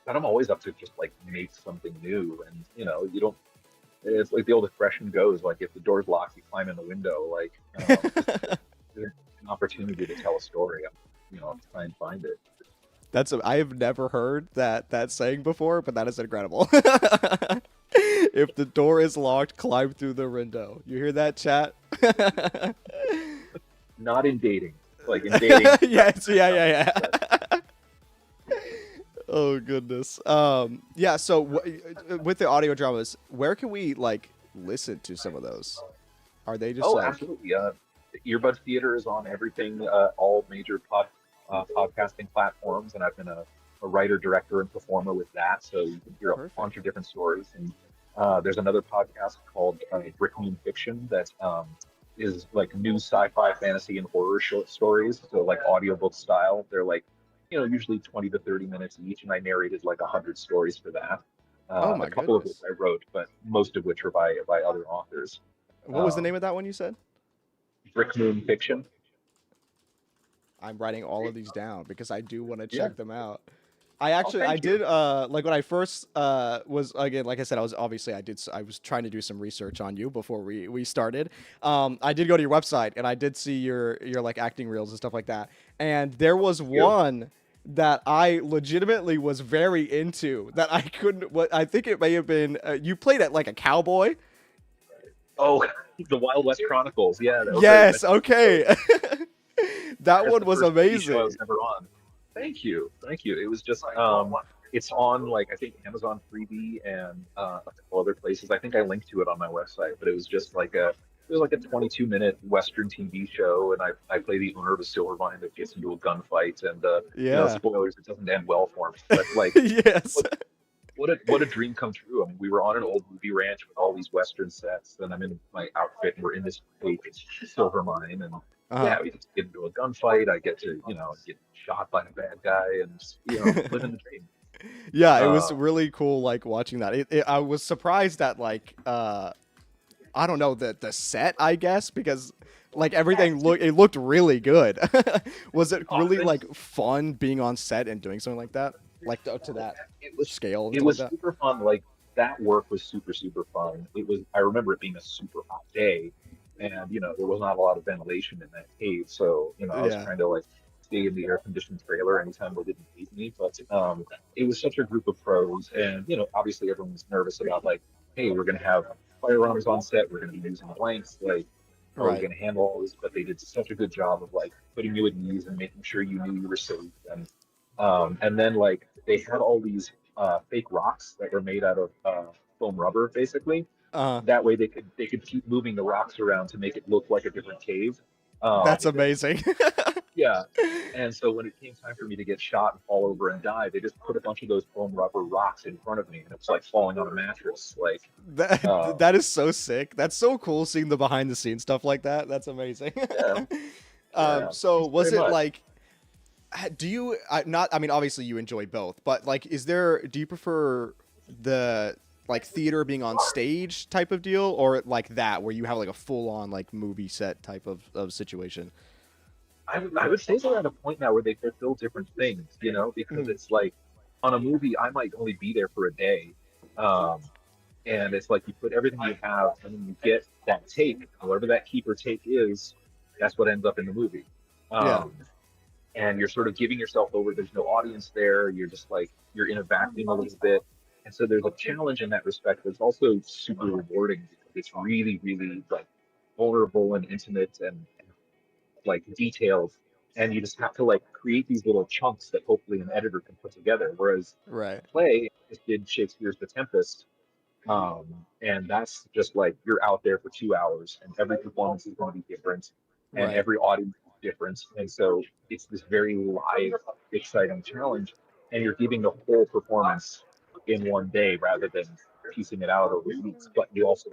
But I'm always up to just like make something new, and you don't. It's like the old expression goes, like if the door's locked, you climb in the window. Like just there's an opportunity to tell a story. I'll try and find it. I have never heard that saying before, but that is incredible. If the door is locked, climb through the window. You hear that, chat? Not in dating, like in dating. Yes, yeah. Oh goodness. Yeah. So with the audio dramas, where can we like listen to some of those? Are they just Oh, like absolutely. Earbud Theater is on everything, all major podcasting platforms, and I've been a writer, director, and performer with that. So you can hear a bunch perfect? of different stories. And there's another podcast called Brick Moon Fiction that is like new sci-fi, fantasy, and horror short stories. So like audiobook style. They're like, usually 20 to 30 minutes each, and I narrated like 100 stories for that. Oh A my couple of which goodness. I wrote, but most of which are by other authors. What was the name Um, of that one you said? Brick Moon Fiction. I'm writing all of these down because I do want to Yeah. check them out. I Oh, actually I thank you. did like when I first was again like I said I was trying to do some research on you before we started. I did go to your website and I did see your like acting reels and stuff like that. And there was You. one that I legitimately was very into that I couldn't what I think it may have been you played it like a cowboy. Oh, the Wild West Chronicles. Yeah, that was Yes, that okay. That that's one the was first TV show I amazing. was ever on. Thank you, thank you. It was just it's on like I think Amazon Freebie and a couple other places. I think I linked to it on my website, but it was just like it was like a 22-minute Western TV show, and I play the owner of a silver mine that gets into a gunfight, and Yeah. spoilers, it doesn't end well for me. But like, Yes. what what a dream come true. I mean, we were on an old movie ranch with all these Western sets, and I'm in my outfit, and we're in this fake silver mine, and Uh-huh. yeah, we get to get into a gunfight. I get to, get shot by a bad guy, and just, living the dream. Yeah, it was Uh, really cool like watching that. I was surprised at like I don't know the set, I guess, because like everything looked really good. Was it oh, really thank like fun being on set and doing something like that? Like to that it was scale and it stuff like was that? super fun. Like that work was super super fun. It was. I remember it being a super hot day, and there was not a lot of ventilation in that cave. So I was Yeah. trying to like stay in the air conditioned trailer anytime they didn't need me. But it was such a group of pros, and obviously everyone was nervous about like, hey, we're gonna have firearms on set. We're gonna be using blanks. Like, how are we Right. gonna handle all this? But they did such a good job of like putting you at ease and making sure you knew you were safe. And then like they had all these fake rocks that were made out of foam rubber, basically. Uh That way they could keep moving the rocks around to make it look like a different cave. Um, that's amazing. yeah. And so when it came time for me to get shot and fall over and die, they just put a bunch of those foam rubber rocks in front of me, and it was like falling on a mattress. Like, um, That is so sick. That's so cool seeing the behind the scenes stuff like that. That's amazing. yeah, yeah. So Thanks very was it much. like do you not I mean obviously you enjoy both, but like do you prefer the like theater being on stage type of deal or like that where you have like a full on like movie set type of situation? I would say they're at a point now where they fulfill different things, because Mhm. it's like on a movie, I might only be there for a day. Um, and it's like you put everything you have and then you get that take, whatever that keeper take is, that's what ends up in the movie. Yeah. Um, and you're sort of giving yourself over. There's no audience there. You're just like, you're in a vacuum a little bit. And so there's a challenge in that respect, but it's also super rewarding because it's really, really like vulnerable and intimate and like details, and you just have to like create these little chunks that hopefully an editor can put together. Whereas Right. a play I just did Shakespeare's The Tempest, um, and that's just like you're out there for 2 hours, and every performance is going to be different, and Right. every audience is different, and so it's this very live, exciting challenge. and you're giving the whole performance in one day rather than piecing it out over weeks. But you also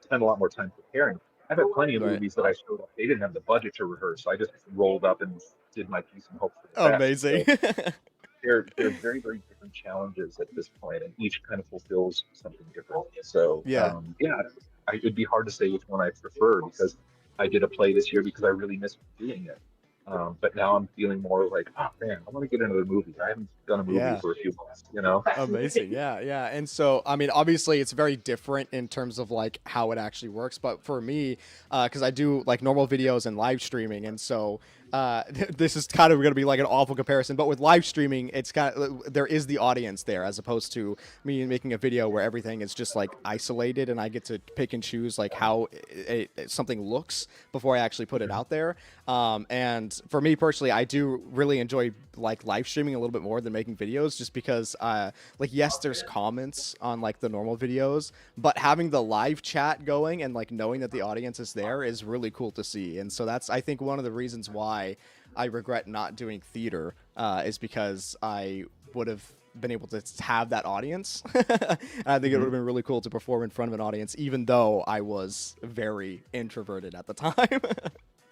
spend a lot more time preparing. I've had plenty of Right. movies that I showed up. They didn't have the budget to rehearse, so I just rolled up and did my piece and hoped for the best. Amazing. So they're very very different challenges at this point, and each kind of fulfills something different. So Yeah. yeah, it'd be hard to say which one I prefer because I did a play this year because I really missed doing it. But now I'm feeling more like, oh man, I want to get into the movie. I haven't done a movie Yeah. for a few months, you know? Amazing. Yeah, yeah. And so, I mean, obviously it's very different in terms of like how it actually works. But for me, because I do like normal videos and live streaming, and so this is kind of going to be like an awful comparison. But with live streaming, it's kind of there is the audience there as opposed to me making a video where everything is just like isolated, and I get to pick and choose like how something looks before I actually put it out there. And for me personally, I do really enjoy like live streaming a little bit more than making videos, just because like yes, there's comments on like the normal videos, but having the live chat going and like knowing that the audience is there is really cool to see. And so that's, I think, one of the reasons why I regret not doing theater is because I would have been able to have that audience. And I think it would have been really cool to perform in front of an audience, even though I was very introverted at the time.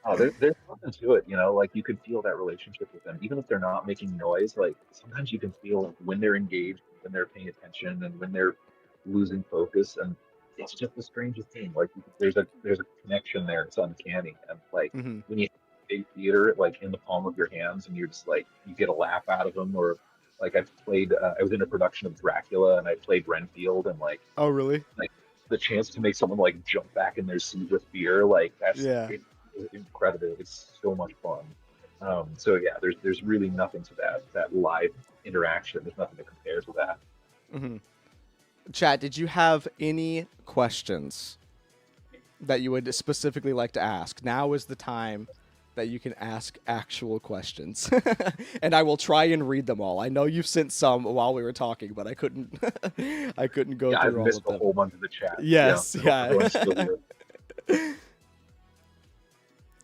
Oh, there's something to it, you know, like you can feel that relationship with them, even if they're not making noise. Like sometimes you can feel like, when they're engaged, when they're paying attention, and when they're losing focus. And it's just the strangest thing. Like there's a connection there. It's uncanny. And like Hmm. when you have big theater, like in the palm of your hands, and you're just like you get a laugh out of them, or like I was in a production of Dracula, and I played Renfield, and Oh, really? like the chance to make someone like jump back in their seat with fear, like Yeah. it's incredible. It's so much fun. So yeah, there's really nothing to that live interaction. There's nothing to compare to that. Hmm. Chat, did you have any questions that you would specifically like to ask? Now is the time that you can ask actual questions. And I will try and read them all. I know you've sent some while we were talking, but I couldn't I couldn't go Yeah, I've through all missed of a them. whole bunch of the chat. Yes, Yeah, everyone's still yeah. here.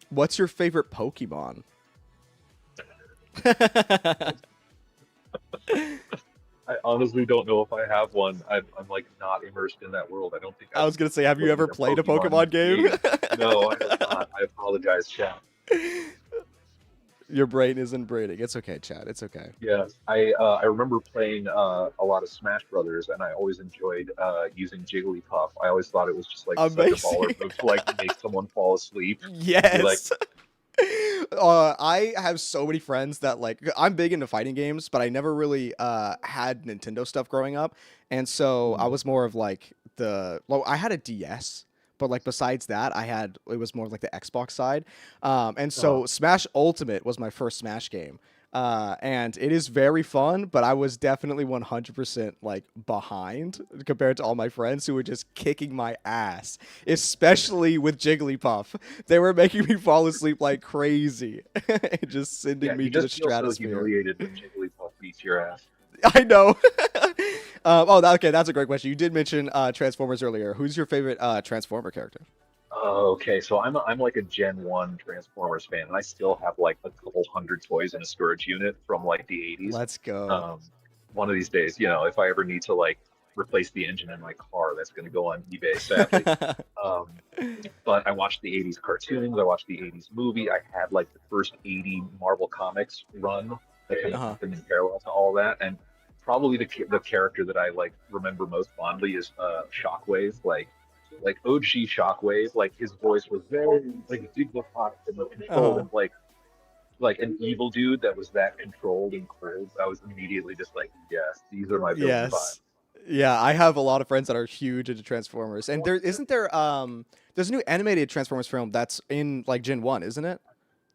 What's your favorite Pokemon? I honestly don't know if I have one. I'm like not immersed in that world. I don't think I I've was gonna say, have you played ever a played a Pokemon game? No, I have not. I apologize, chat. Your brain isn't braiding. It's okay, Chad. It's okay. Yeah, I remember playing a lot of Smash Brothers, and I always enjoyed using Jigglypuff. I always thought it was just like such a baller Amazing. move to like make someone fall asleep and be like, Yes. I have so many friends that like I'm big into fighting games, but I never really had Nintendo stuff growing up, and so I "Hmm, was more of like well, I had a DS, but like besides that, it was more of like the Xbox side, and uh, so Smash Ultimate was my first Smash game. And it is very fun, but I was definitely 100% like behind compared to all my friends who were just kicking my ass, especially with Jigglypuff. They were making me fall asleep like crazy, and just yeah, sending me you to the just feel so stratosphere. humiliated when Jigglypuff beats your ass." I know. Okay, that's a great question. You did mention Transformers earlier. Who's your favorite Transformer character? Okay, so I'm like a Gen 1 Transformers fan, and I still have like a couple hundred toys in a storage unit from like the 80s. Let's go. Um, One of these days, you know, if I ever need to like replace the engine in my car, that's going to go on eBay, sadly. Um, but I watched the 80s cartoons, I watched the 80s movie. I had like the first 80 Marvel Comics run that kind of Uh-huh. happened in parallel to all that. And probably the character that I like remember most fondly is Shockwave. Like OG Shockwave, like his voice was very like dignified and controlled, Uh-huh. and like an evil dude that was that controlled and cold. I was immediately just like, yes, these are my villain vibes. Yes. Yeah, I have a lot of friends that are huge into Transformers. And there's a new animated Transformers film that's in like Gen 1, isn't it?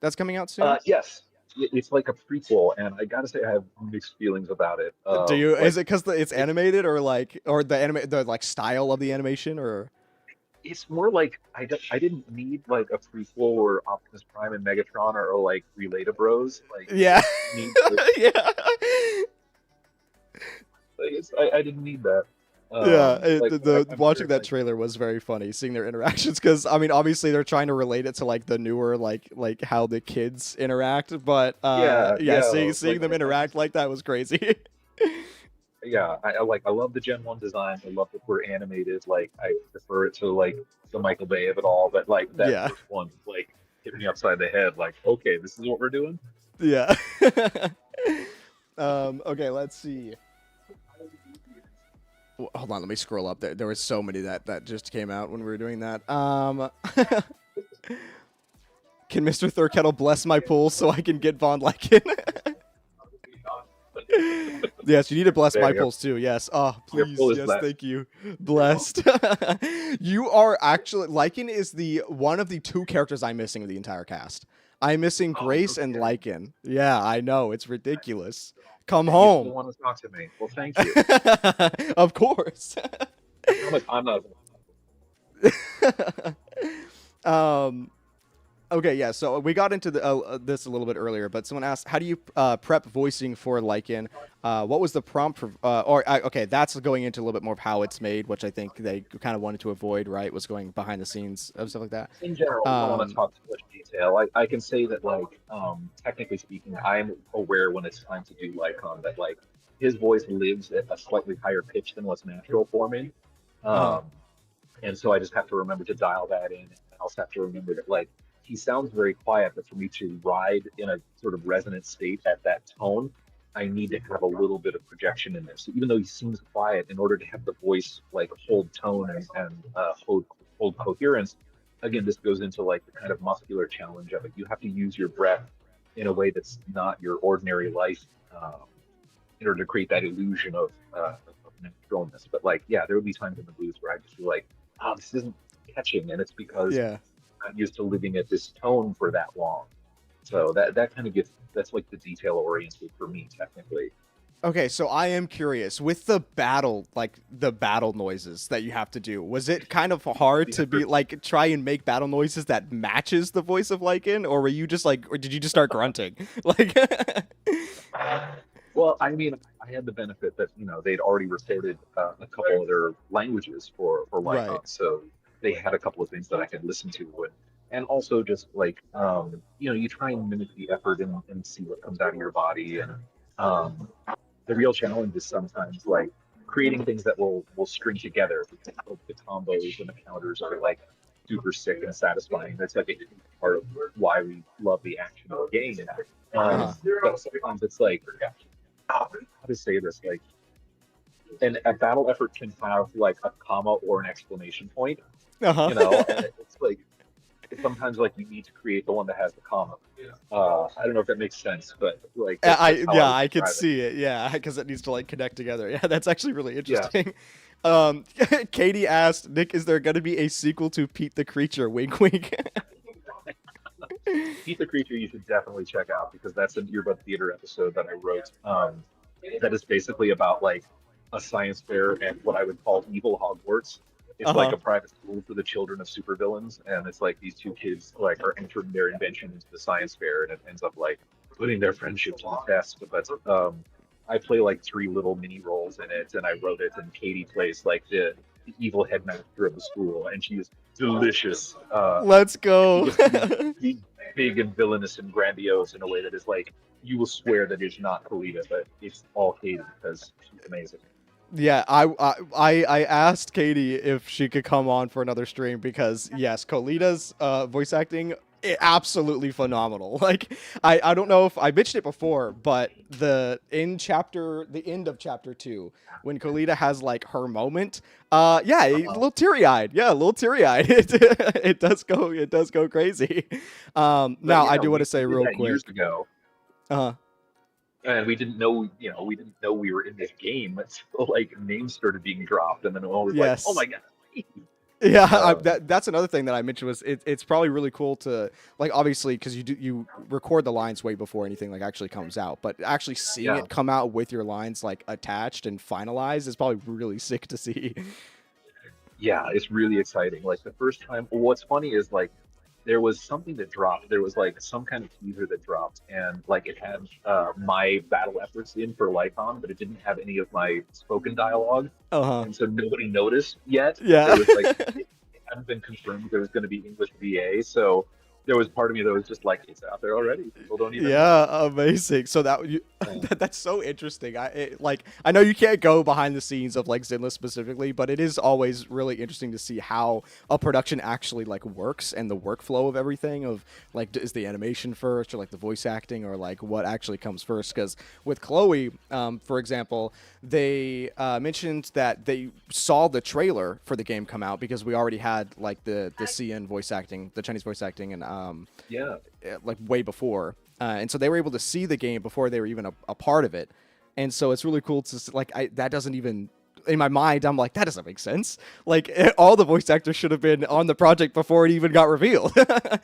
That's coming out soon? Yes, it's like a prequel, and I gotta say I have mixed feelings about it. Do you Like is it cuz it's it, animated or like or the like style of the animation or it's more like I didn't need like a prequel or Optimus Prime and Megatron or like Relata Bros. Like I Yeah. didn't need like, Yeah. like I didn't need that. Yeah, Like the I'm watching sure that like trailer was very funny, seeing their interactions, because I mean, obviously they're trying to relate it to like the newer like how the kids interact, but yeah, yeah, yeah, seeing like them I interact just like that was crazy. yeah, I love the Gen 1 design. I love that we're animated. Like I prefer it to like the Michael Bay of it all, but like that Yeah, first one like hit me upside the head. Like, okay, this is what we're doing. yeah. Okay, let's see. Hold on, let me scroll up. There was so many that just came out when we were doing that. Can Mr. Thurkettle bless my pool so I can get Von Lycan? Yes, you need to bless There my you go. pulse too. Yes. Oh, Your pull please. is Yes, left. thank you. Blessed. You are actually Lycan is the one of the two characters I'm missing in the entire cast. I'm missing Oh, no Grace and kidding. Lycan. Yeah, I know. It's ridiculous. Come And you still home. want to talk to me? Well, thank you. Of course. I promise I'm not. um Okay, yeah. So we got into this a little bit earlier, but someone asked, "How do you prep voicing for Lycan? What was the prompt for?" Okay, that's going into a little bit more of how it's made, which I think they kind of wanted to avoid. Right, was going behind the scenes of stuff like that. In general, we don't want to Um, talk too much detail. I can say that, like, technically speaking, I'm aware when it's time to do Lycon that, like, his voice lives at a slightly higher pitch than what's natural for me. uh, Um, and so I just have to remember to dial that in. And I also have to remember that, like, he sounds very quiet, but for me to ride in a sort of resonant state at that tone, I need to have a little bit of projection in there. So even though he seems quiet, in order to have the voice like hold tone and hold coherence, again, this goes into like the kind of muscular challenge of it. You have to use your breath in a way that's not your ordinary life in order to create that illusion of naturalness. But like, yeah, there would be times in the blues where I just feel like, oh, this isn't catching, and it's because yeah. I'm not used to living at this tone for that long. So that kind of gets that's like the detail oriented for me technically. Okay, so I am curious with the battle, like the battle noises that you have to do. Was it kind of hard to be like try and make battle noises that matches the voice of Lycan, or were you just like, or did you just start grunting? Like, Well, I mean, I had the benefit that they'd already recorded a couple other languages for right. Lycon, so they had a couple of things that I could listen to, and also just like you try and mimic the effort and see what comes out of your body, and um, the real challenge is sometimes like creating things that will string together. The combos and the counters are like super sick and satisfying. That's like a huge part of why we love the action of the game. Uh-huh. But sometimes it's like how to say this like and a battle effort can have like a comma or an exclamation point, Uh-huh. and it's like sometimes like you need to create the one that has the comma. I don't know if that makes sense, but like that's how I Yeah, would I could describe it. see it. Yeah, because it needs to like connect together. Yeah, that's actually really Yeah. interesting. Katie asked, Nick, is there going to be a sequel to Pete the Creature? Wink, wink. Pete the Creature you should definitely check out because that's an Earbud Theater episode that I wrote. That is basically about like a science fair and what I would call evil Hogwarts. It's like Uh-huh. a private school for the children of supervillains, and it's like these two kids like are entering their invention into the science fair, and it ends up like putting their friendship to the test. But I play like three little mini roles in it, and I wrote it, and Katie plays like the evil headmaster of the school, and she is delicious. Let's She go. gets to be big and villainous and grandiose in a way that is like you will swear that it's not Kalita, but it's all Katie because she's amazing. Yeah, I asked Katie if she could come on for another stream because yes, Colita's voice acting absolutely phenomenal. Like I don't know if I mentioned it before, but the end of chapter 2 when Colita has like her moment, yeah, a Uh-huh. little teary-eyed. Yeah, a little teary-eyed. It does go crazy. But Now I yeah, do want to we say did real that years quick. ago, Uh and we didn't know, we didn't know we were in this game until like names started being dropped, and then all was like, oh my yes. god. Yeah, Um, that's another thing that I mentioned was it's probably really cool to like obviously because you record the lines way before anything like actually comes out, but actually seeing yeah, it come out with your lines like attached and finalized is probably really sick to see. yeah, it's really exciting. Like the first time, what's funny is like there was something that dropped. There was like some kind of teaser that dropped, and like it had my battle efforts in for Lycon, but it didn't have any of my spoken dialogue, Uh-huh. and so nobody noticed yet. There Yeah. was like it hadn't been confirmed there was going to be English VA, so there was part of me that was just like, it's out there already. People don't even know. Yeah, amazing. So that you that's so interesting. I know you can't go behind the scenes of like Zenless specifically, but it is always really interesting to see how a production actually like works and the workflow of everything of like is the animation first or like the voice acting or like what actually comes first. Because with Chloe, for example, they mentioned that they saw the trailer for the game come out because we already had like the CN voice acting, the Chinese voice acting, and Yeah. like way before, and so they were able to see the game before they were even a part of it, and so it's really cool to like that doesn't even in my mind I'm like that doesn't make sense. Like all the voice actors should have been on the project before it even got revealed. I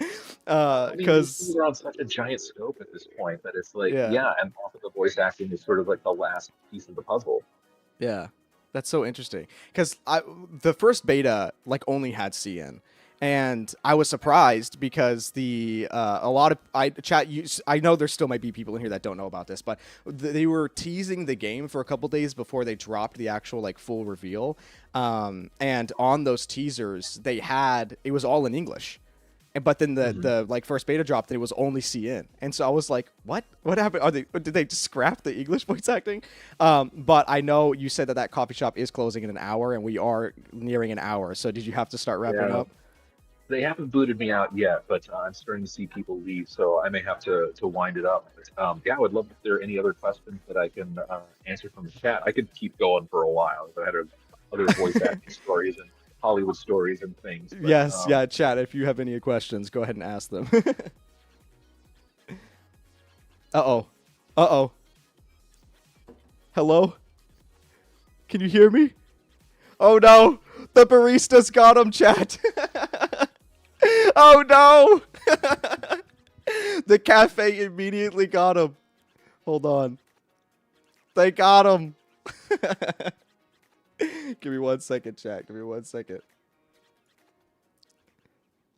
mean, Because we're on such a giant scope at this point that it's like, yeah, yeah, and also the voice acting is sort of like the last piece of the puzzle. yeah, that's so interesting. Because the first beta like only had CN. And I was surprised because a lot of I know there still might be people in here that don't know about this, but they were teasing the game for a couple days before they dropped the actual like full reveal. And on those teasers, it was all in English. But then the like first beta dropped and it was only CN, and so I was like, "What? What happened? Did they just scrap the English voice acting?" But I know you said that coffee shop is closing in an hour, and we are nearing an hour. So did you have to start wrapping Yeah. up? They haven't booted me out yet, but I'm starting to see people leave, so I may have to wind it up. But, yeah, I would love if there are any other questions that I can answer from the chat. I could keep going for a while. I had other voice acting stories and Hollywood stories and things. But, Yes, yeah, chat. If you have any questions, go ahead and ask them. Uh-oh. Uh-oh. Hello? Can you hear me? Oh no! The baristas got him, chat! Oh no! The cafe immediately got him. Hold on. They got him. Give me 1 second, chat. Give me 1 second.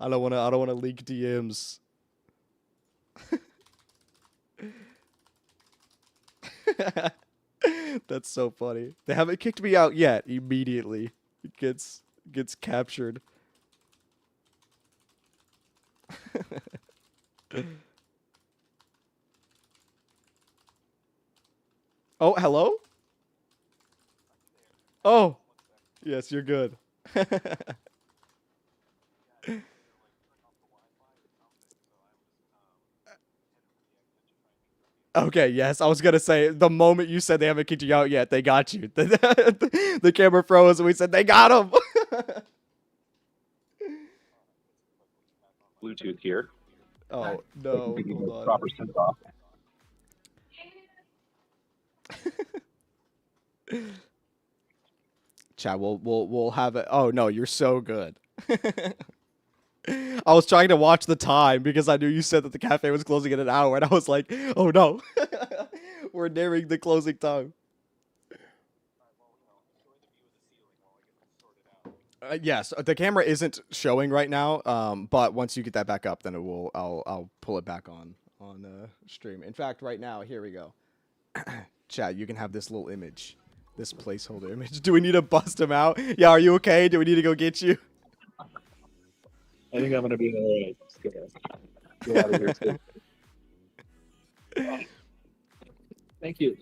I don't wanna leak DMs. That's so funny. They haven't kicked me out yet. Immediately, it gets captured. Oh, hello? Oh, yes, you're good. Okay, yes, I was gonna say the moment you said they haven't kicked you out yet, they got you. The camera froze, and we said they got him. Bluetooth here. Oh no! Hold on. Proper send off. Chat, we'll have it. Oh no, you're so good. I was trying to watch the time because I knew you said that the cafe was closing in an hour, and I was like, oh no, we're nearing the closing time. Yes, the camera isn't showing right now. But once you get that back up, then it will. I'll pull it back on stream. In fact, right now, here we go. Chat, you can have this little image, this placeholder image. Do we need to bust him out? Yeah, are you okay? Do we need to go get you? I think I'm gonna be alright. Get out of here too. Thank you.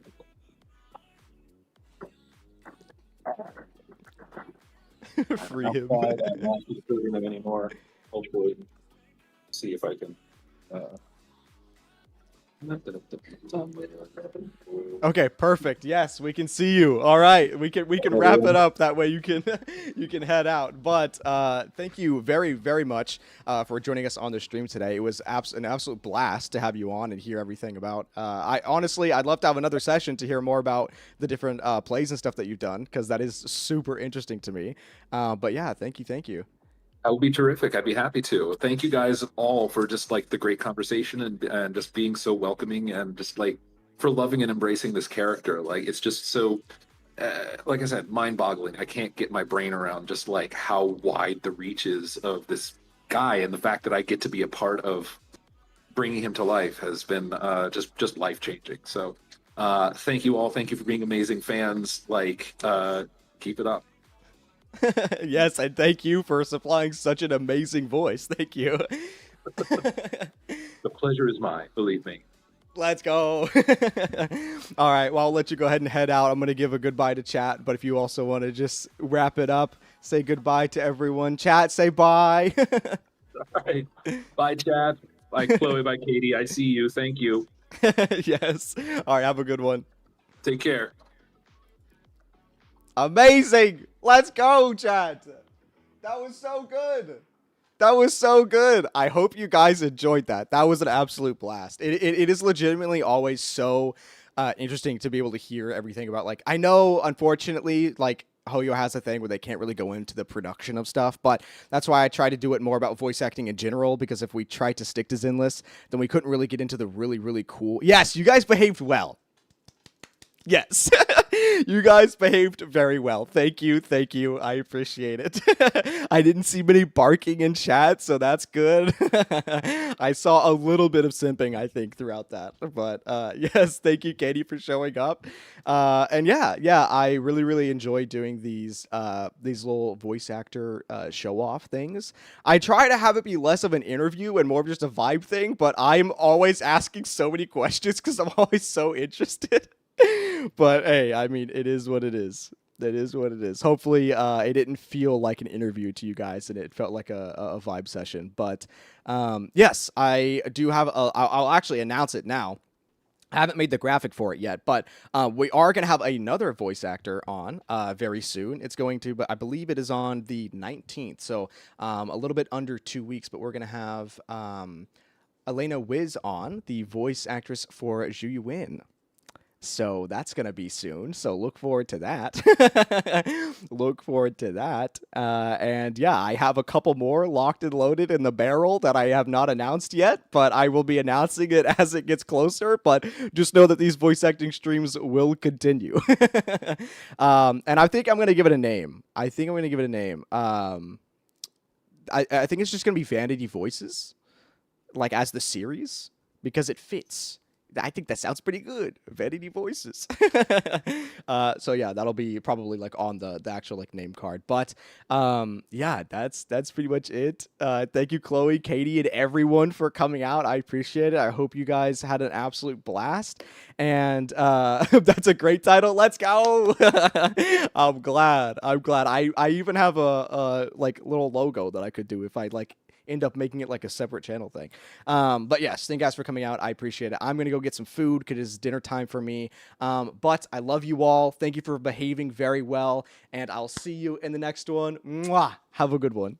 Free him. I'm not disturbing them anymore. Hopefully, see if I can. Okay, perfect. Yes, we can see you. All right, we can wrap it up. That way you can you can head out. But thank you very much for joining us on the stream today. It was an absolute blast to have you on and hear everything about. I'd love to have another session to hear more about the different plays and stuff that you've done because that is super interesting to me. But yeah, thank you. That would be terrific. I'd be happy to. Thank you guys all for just like the great conversation and just being so welcoming and just like for loving and embracing this character. Like it's just so, like I said, mind boggling. I can't get my brain around just like how wide the reach is of this guy, and the fact that I get to be a part of bringing him to life has been just life changing. So thank you all. Thank you for being amazing fans. Like, keep it up. Yes, and thank you for supplying such an amazing voice. Thank you. The pleasure is mine, believe me. Let's go. All right, well, I'll let you go ahead and head out. I'm going to give a goodbye to chat, but if you also want to just wrap it up, say goodbye to everyone. Chat, say bye. All right. Bye, chat. Bye, Chloe. Bye, Katie. I see you. Thank you. Yes. All right, have a good one. Take care. Amazing. Let's go, chat. That was so good. That was so good. I hope you guys enjoyed that. That was an absolute blast. It is legitimately always so interesting to be able to hear everything about, like, I know, unfortunately, like, Hoyo has a thing where they can't really go into the production of stuff, but that's why I try to do it more about voice acting in general, because if we tried to stick to Zenless, then we couldn't really get into the really, really cool... Yes, you guys behaved well. Yes. You guys behaved very well. Thank you. Thank you. I appreciate it. I didn't see many barking in chat, so that's good. I saw a little bit of simping, I think, throughout that. But yes, thank you, Katie, for showing up. And yeah, I really, really enjoy doing these little voice actor show-off things. I try to have it be less of an interview and more of just a vibe thing, but I'm always asking so many questions because I'm always so interested. But hey, I mean, it is what it is. It is what it is. Hopefully, it didn't feel like an interview to you guys, and it felt like a vibe session. But yes, I do have. I'll actually announce it now. I haven't made the graphic for it yet, but we are going to have another voice actor on very soon. It's going to, but I believe it is on the 19th, so a little bit under 2 weeks. But we're going to have Elena Wiz on, the voice actress for Zhu Yuan. So that's going to be soon. So look forward to that. Look forward to that. And yeah, I have a couple more locked and loaded in the barrel that I have not announced yet, but I will be announcing it as it gets closer. But just know that these voice acting streams will continue. And I think I'm going to give it a name. I think it's just going to be Vanity Voices, like as the series, because it fits. I think that sounds pretty good. Vanity Voices. So yeah, that'll be probably like on the actual like name card. But yeah, that's pretty much it. Thank you, Chloe, Katie, and everyone for coming out. I appreciate it. I hope you guys had an absolute blast. And that's a great title. Let's go. I'm glad. I even have a like little logo that I could do if I like end up making it like a separate channel thing. But yes, thank you guys for coming out. I appreciate it. I'm going to go get some food because it's dinner time for me. But I love you all. Thank you for behaving very well. And I'll see you in the next one. Mwah! Have a good one.